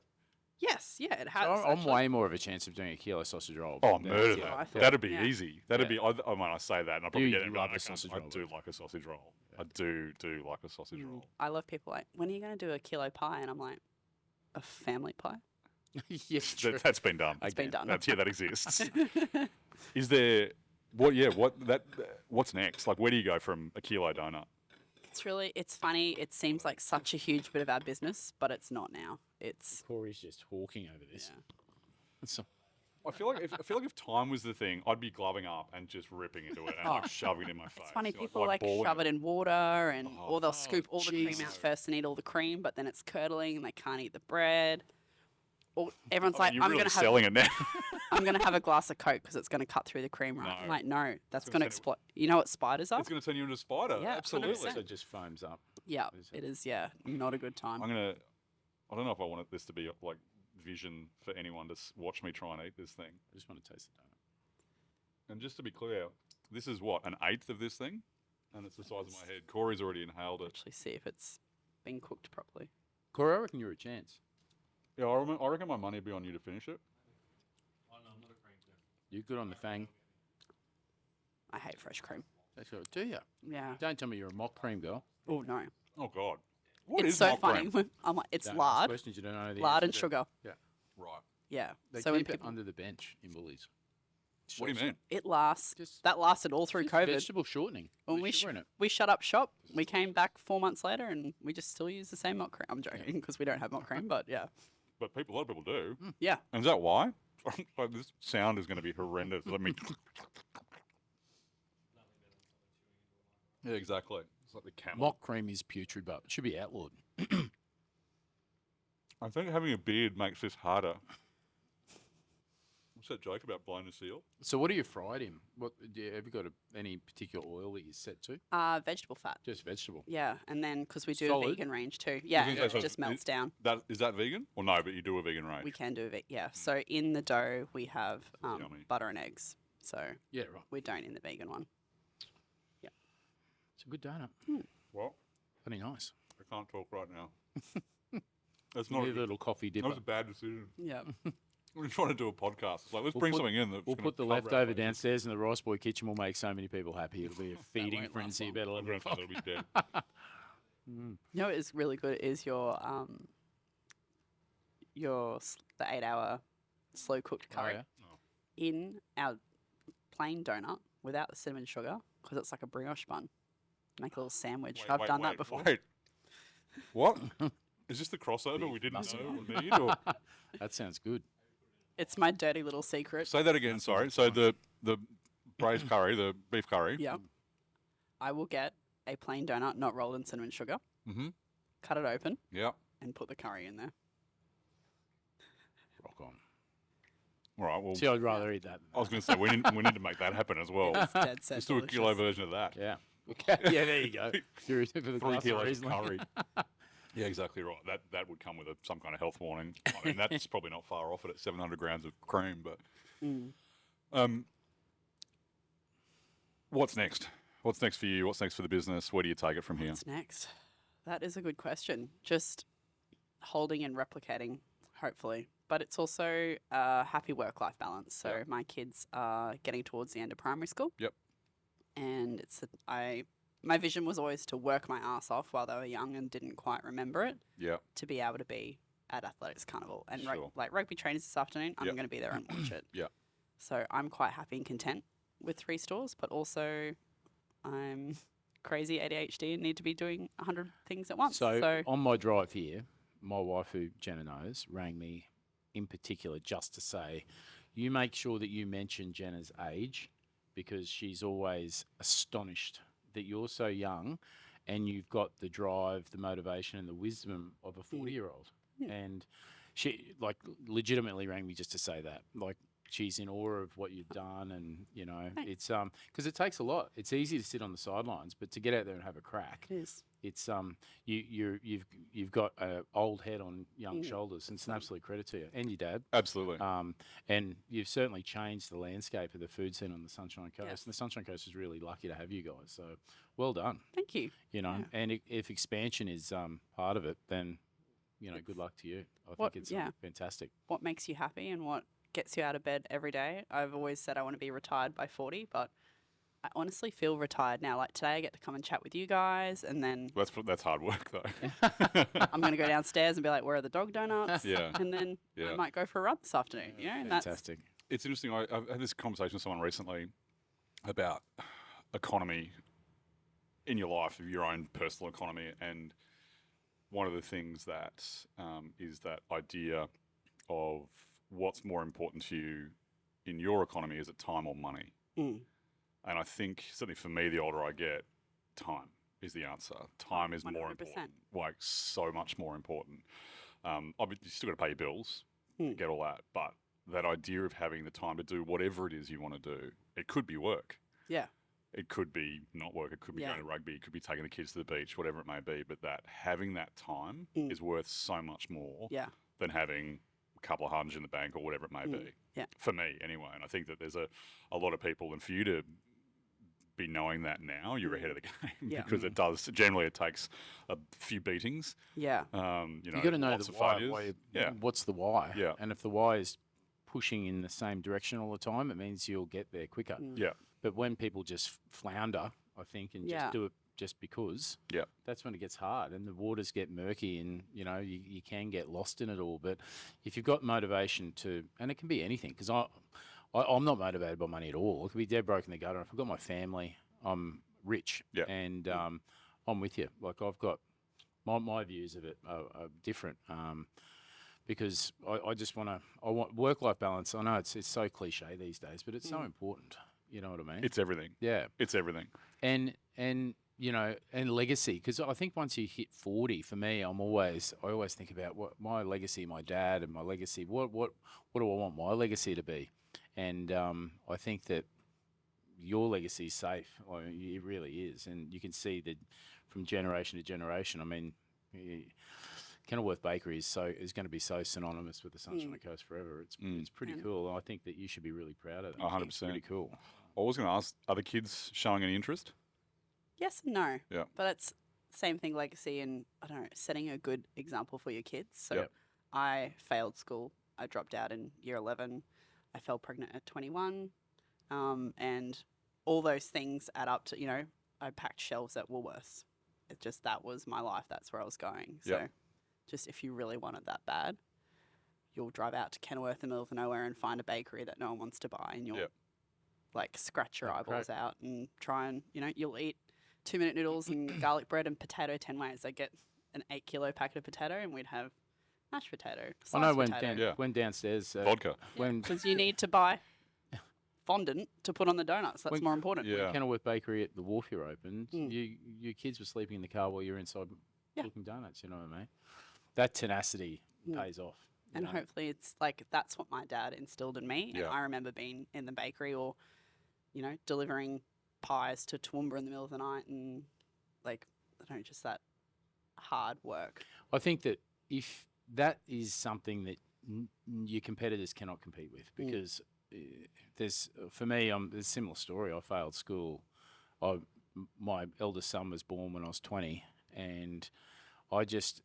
Yes, yeah, it has. So I'm actually. way more of a chance of doing a kilo sausage roll. Oh, than murder a kilo. I that. thought. That'd be Yeah. easy. That'd Yeah. be. I mean, I say that, and I probably You get it love right. a sausage I roll, do don't you? like a sausage roll. I do like a sausage roll. I love people like, when are you going to do a kilo pie? And I'm like, a family pie? Yes, true. That's been done. It's been done. That exists. Is there what's next? Like, where do you go from a kilo donut? It's funny. It seems like such a huge bit of our business, but it's not now. It's Corey's just hawking over this. yeah. It's I feel like if time was the thing, I'd be gloving up and just ripping into it and like shoving it in my face. It's funny, people like balling shove it in water and or they'll scoop all the cream Jesus. out first and eat all the cream, but then it's curdling and they can't eat the bread. Or everyone's like, You're I'm really gonna have selling it now. I'm gonna have a glass of Coke because it's gonna cut through the cream, right? I'm No. like, no, that's gonna gonna explode. You know what spiders are? It's going to turn you into a spider. Yeah, Absolutely. 100%. so it just foams up. Yeah, Is it is. Yeah, not a good time. I don't know if I wanted this to be like vision for anyone to watch me try and eat this thing. I just want to taste the donut. And just to be clear, this is what, an eighth of this thing? And it's the size of my head. Corey's already inhaled it. Actually, see if it's been cooked properly. Corey, I reckon you're a chance. Yeah, I reckon my money would be on you to finish it. Oh no, I'm not a cream chef. You're good on the fang. I hate fresh cream. That's right. Do you? Yeah. Don't tell me you're a mock cream girl. Oh no. Oh, God. What It's is so mock funny. cream? I'm like, it's Don't ask lard, questions you don't know the lard answer and to. sugar. Yeah. Right. Yeah. They so when keep it people, under the bench in Woolies. What do you mean? it lasts. Just- That lasted all through COVID. Vegetable shortening. When With we sugar in it. we shut up shop, we came back 4 months later, and we just still use the same mock cream. I'm joking because we don't have mock cream, but yeah, But a lot of people do. yeah. And is that why? Like, this sound is going to be horrendous. Let me. Yeah, exactly. It's like the camel. Mock cream is putrid, but it should be outlawed. I think having a beard makes this harder. What's that joke about blowing a seal? So what do you fry it in? What have you got any particular oil that you set to? Vegetable fat. Just vegetable. Yeah, and then because we do Solid. a vegan range too. Yeah, gonna say, it so just melts it- down. Is that vegan? Or no, but you do a vegan range. We can do it. Yeah. So in the dough we have Yummy. butter and eggs. So Yeah, right. we don't in the vegan one. It's a good donut. What? Very nice. I can't talk right now. That's Not not a a good, little coffee that dipper. was a bad decision. Yeah. We're trying to do a podcast. It's like, let's We'll bring put- something in. That's We'll gonna put the cover our leftover bases. downstairs in the Rice Boy kitchen. Will make so many people happy. It'll be a feeding won't last frenzy. long. About My 11 grandfather o'clock. will be dead. You know what is really good is the 8-hour slow cooked Oh, curry yeah? in our plain donut without the cinnamon sugar because it's like a brioche bun. Make a little sandwich. Wait, I've wait, done wait, that before. Wait. What? Is this the crossover we didn't muscle. know we need? Or? That sounds good. It's my dirty little secret. Say that again, sorry. So the braised curry, the beef curry. Yeah. I will get a plain donut, not rolled in cinnamon sugar, Mm-hmm. cut it open, Yeah. and put the curry in there. Rock on. All right. Well, See, I'd rather eat that. I was going to say we need to make that happen as well. It's dead set. Let's do a kilo version of that. Yeah. yeah, there you go. You're for the 3 glass of kilos of Riesling. curry. Yeah, exactly right. That would come with some kind of health warning. I mean, that's probably not far off it at 700 grams of cream. But what's next? What's next for you? What's next for the business? Where do you take it from here? What's next? That is a good question. Just holding and replicating, hopefully. But it's also a happy work-life balance. So Yep. my kids are getting towards the end of primary school. Yep. And my vision was always to work my ass off while they were young and didn't quite remember it, Yeah. to be able to be at Athletics Carnival. And Sure. like rugby trainers this afternoon, I'm Yep. going to be there and watch it. Yeah. So I'm quite happy and content with 3 stores, but also I'm crazy ADHD and need to be doing 100 things at once. So on my drive here, my wife, who Jenna knows, rang me in particular just to say, you make sure that you mention Jenna's age because she's always astonished that you're so young and you've got the drive, the motivation and the wisdom of a 40-year-old. And she legitimately rang me just to say that. Like, she's in awe of what you've done, and Thanks. it's because it takes a lot. It's easy to sit on the sidelines, but to get out there and have a crack, it is. it's you've got an old head on young shoulders, and it's an absolute credit to you and your dad. Absolutely. And you've certainly changed the landscape of the food scene on the Sunshine Coast. Yes. And the Sunshine Coast is really lucky to have you guys. So well done. Thank you. And if expansion is part of it, then good luck to you. I What- think it's yeah. fantastic. What makes you happy and what gets you out of bed every day? I've always said I want to be retired by 40, but I honestly feel retired now. Like today I get to come and chat with you guys, and then That's hard work though. I'm going to go downstairs and be like, where are the dog donuts? Yeah. And then Yeah. I might go for a run this afternoon, and that's Fantastic. It's interesting. I've had this conversation with someone recently about economy in your life of your own personal economy, and one of the things that is that idea of what's more important to you in your economy, is it time or money? Mm. And I think certainly for me, the older I get, time is the answer. Time is more 100%. important, like so much more important. Obviously, you still got to pay your bills, get all that, but that idea of having the time to do whatever it is you want to do, it could be work. Yeah. It could be not work. It could be going to rugby. It could be taking the kids to the beach, whatever it may be. But that having that time is worth so much more than having a couple of hundred in the bank or whatever it may be. Yeah. For me, anyway. And I think that there's a lot of people, and for you to be knowing that now, you're ahead of the game because it does. Generally, it takes a few beatings. Yeah. You got to know lots the of why. failures. What's the why? Yeah. And if the why is pushing in the same direction all the time, it means you'll get there quicker. Yeah. But when people just flounder, I think, and just do it just because, that's when it gets hard and the waters get murky, and you can get lost in it all. But if you've got motivation to, and it can be anything, because I'm not motivated by money at all. It could be dead broke in the gutter. If I've got my family, I'm rich, and I'm with you. Like I've got my views of it are different. Because I just want work-life balance. I know it's so cliche these days, but it's so important. You know what I mean? It's everything. Yeah. It's everything. And legacy, because I think once you hit 40, for me, I always think about what my legacy, my dad, and my legacy. What do I want my legacy to be? And I think that your legacy is safe. It really is, and you can see that from generation to generation. I mean, Kenilworth Bakery is going to be so synonymous with the Sunshine Coast forever. It's pretty cool. I think that you should be really proud of that. 100%. It's pretty cool. I was going to ask, are the kids showing any interest? Yes and no. Yeah. But it's same thing, legacy, and I don't know, setting a good example for your kids. So I failed school. I dropped out in year 11. I fell pregnant at 21. And all those things add up to, I packed shelves at Woolworths. It just, that was my life. That's where I was going. So just if you really wanted that bad, you'll drive out to Kenilworth in the middle of nowhere and find a bakery that no one wants to buy, and you'll like scratch your eyeballs out and try and, you'll eat 2-minute noodles and garlic bread and potato 10 ways. They get an 8-kilo packet of potato, and we'd have mashed potato. I know potato. went downstairs. Vodka. Because you need to buy fondant to put on the donuts. That's more important. Yeah. When Kenilworth Bakery at the wharf here opened, your kids were sleeping in the car while you were inside cooking donuts. You know what I mean? That tenacity pays off. And hopefully it's like, that's what my dad instilled in me. And I remember being in the bakery or, delivering pies to Toowoomba in the middle of the night, and like, I don't know, just that hard work. I think that if that is something that your competitors cannot compete with, because for me, there's a similar story. I failed school. My eldest son was born when I was 20, and I just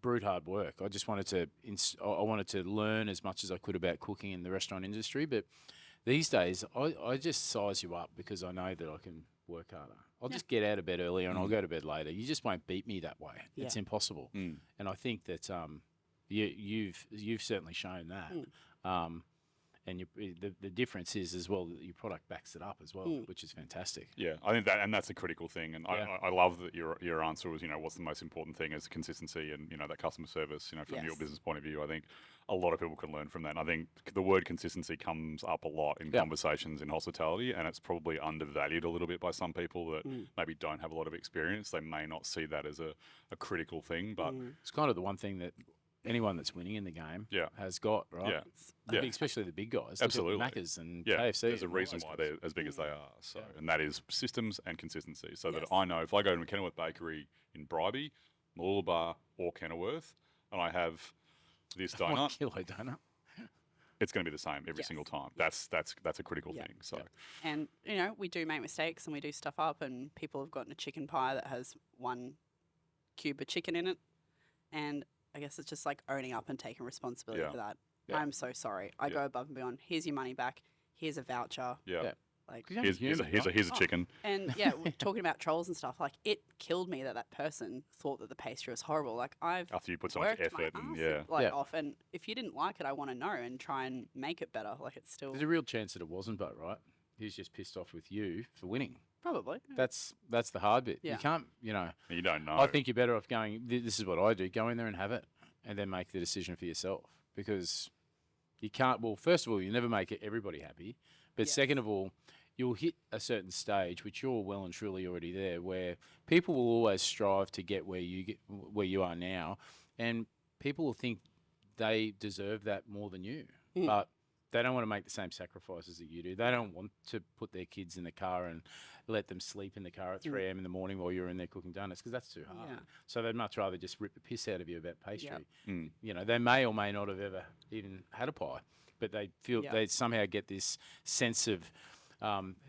brute hard work. I just wanted to learn as much as I could about cooking in the restaurant industry. But these days, I just size you up because I know that I can work harder. I'll just get out of bed earlier and I'll go to bed later. You just won't beat me that way. Yeah. It's impossible. And I think that you've certainly shown that. And the difference is as well that your product backs it up as well, which is fantastic. Yeah, I think that's a critical thing, and I love that your answer was, what's the most important thing is consistency and that customer service. From your business point of view, I think a lot of people can learn from that. And I think the word consistency comes up a lot in conversations in hospitality, and it's probably undervalued a little bit by some people that maybe don't have a lot of experience. They may not see that as a critical thing, but it's kind of the one thing that anyone that's winning in the game has got, right? Yeah. Especially the big guys. Absolutely. Macca's and KFC. There's a reason why they're as big as they are. So, and that is systems and consistency. So that I know if I go to a Kenilworth Bakery in Bribie, Mooloolaba, or Kenilworth, and I have this donut, 1 kilo donut, it's going to be the same every single time. That's a critical thing. So, and we do make mistakes and we do stuff up, and people have gotten a chicken pie that has 1 cube of chicken in it, and I guess it's just like owning up and taking responsibility for that. Yeah. I'm so sorry. I go above and beyond. Here's your money back. Here's a voucher. Yeah. Like here's a chicken. And we're talking about trolls and stuff. Like, it killed me that person thought that the pastry was horrible. Like, after you put so much effort and off. And if you didn't like it, I want to know and try and make it better. Like, it's still. There's a real chance that it wasn't, but right. He's just pissed off with you for winning. Probably. That's the hard bit. Yeah. You can't, you know. You don't know. I think you're better off going. This is what I do. Go in there and have it, and then make the decision for yourself, because you can't. Well, first of all, you never make everybody happy, but Yes. second of all, you'll hit a certain stage, which you're well and truly already there, where people will always strive to get where you are now, and people will think they deserve that more than you, but they don't want to make the same sacrifices that you do. They don't want to put their kids in the car and let them sleep in the car at 3 a.m. in the morning while you're in there cooking donuts, because that's too hard. Yeah. So they'd much rather just rip the piss out of you about pastry. Yep. You know, they may or may not have ever even had a pie, but they feel Yep. they somehow get this sense of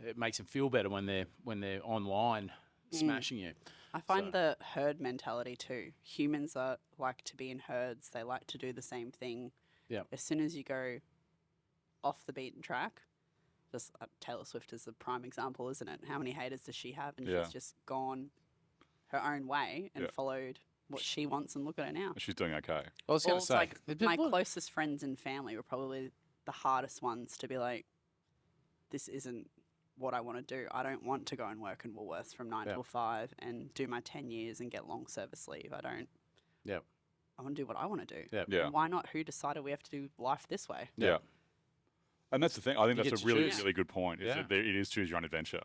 it makes them feel better when they're online smashing you. I find So- the herd mentality too. Humans are like to be in herds. They like to do the same thing. Yep. As soon as you go off the beaten track, just Taylor Swift is the prime example, isn't it? How many haters does she have? And Yeah. she's just gone her own way and Yeah. followed what she wants, and look at her now. She's doing okay. I was Well, going to it's say, like but my look, closest friends and family were probably the hardest ones to be like, this isn't what I want to do. I don't want to go and work in Woolworths from 9 Yeah. till 5 and do my 10 years and get long service leave. I don't. Yep. I want to do what I want to do. Yep. Yeah. And why not? Who decided we have to do life this way? Yeah. And that's the thing. I think You that's get a to really, choose. really good point. Is Yeah. that it is choose your own adventure.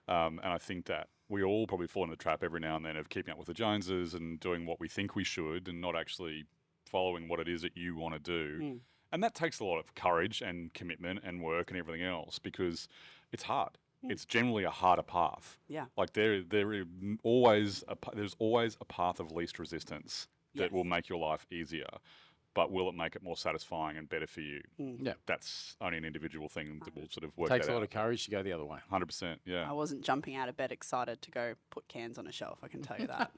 And I think that we all probably fall in the trap every now and then of keeping up with the Joneses and doing what we think we should and not actually following what it is that you want to do. And that takes a lot of courage and commitment and work and everything else, because it's hard. It's generally a harder path. Yeah. Like there's always a path of least resistance that Yes. will make your life easier. But will it make it more satisfying and better for you? Yeah. That's only an individual thing that will sort of work takes that a lot out. of courage to go the other way. 100%, yeah. I wasn't jumping out of bed excited to go put cans on a shelf. I can tell you that.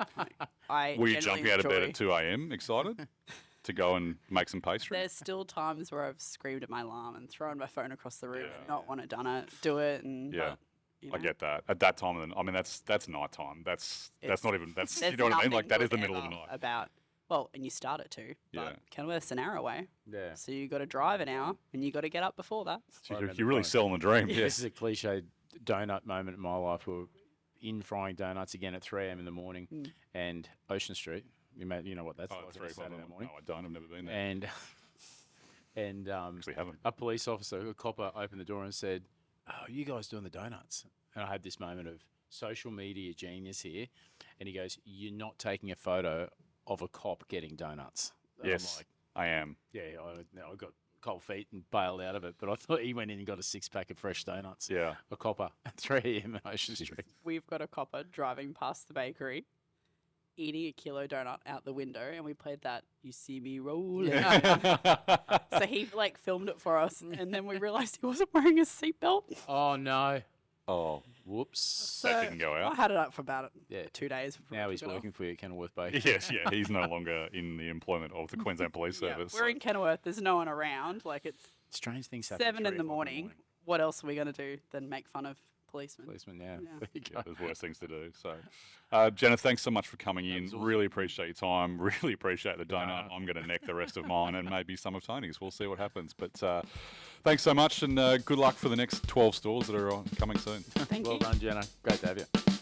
I Were you generally jumping out of bed enjoy- at 2 a.m. excited to go and make some pastry? There's still times where I've screamed at my alarm and thrown my phone across the room and Yeah. not want to done it, do it, and Yeah. but, you I know, get that. At that time, I mean, that's nighttime. That's It's- not even, that's, there's you know what I mean? nothing Like, that is the good middle of the ever night. About and you start at 2, Yeah. but Kenilworth's an hour away, Yeah. so you got to drive an hour and you got to get up before that. So I you're, remember you're really going- selling the dream. This Yes. is a cliche donut moment in my life. We're in frying donuts again at 3 a.m. in the morning, and Ocean Street. You know what that's Oh, like that's on very a Saturday clever. morning. No, I don't. I've never been there. And Actually haven't. a police officer, a copper, opened the door and said, "Oh, you guys doing the donuts?" And I had this moment of social media genius here, and he goes, "You're not taking a photo of a cop getting donuts." And I'm Yes, like, I am. yeah, I got cold feet and bailed out of it, but I thought he went in and got a 6-pack of fresh donuts. Yeah. A copper at 3 a.m. in Ocean Street. We've got a copper driving past the bakery, eating a kilo donut out the window, and we played that "You See Me Rolling." So he filmed it for us, and then we realised he wasn't wearing his seatbelt. Oh no! Oh, Whoops. So that didn't go I out. had it up for about 2 Yeah. days. Before Now I he's took it off. working for you at Kenilworth Bakery. Yes, yeah. He's no longer in the employment of the Queensland Police Yeah, Service. we're in Kenilworth. There's no one around. It's Strange things happen. 7 at in the 3 o'clock morning. What else are we going to do than make fun of policemen? Policeman, yeah. Yeah. There you Yeah, go. there's worse things to do. So, Jenna, thanks so much for coming in. was awesome. Really appreciate your time. Really appreciate the donut. I'm going to neck the rest of mine and maybe some of Tony's. We'll see what happens. But thanks so much, and good luck for the next 12 stores that are coming soon. Thank Well you. done, Jenna. Great to have you.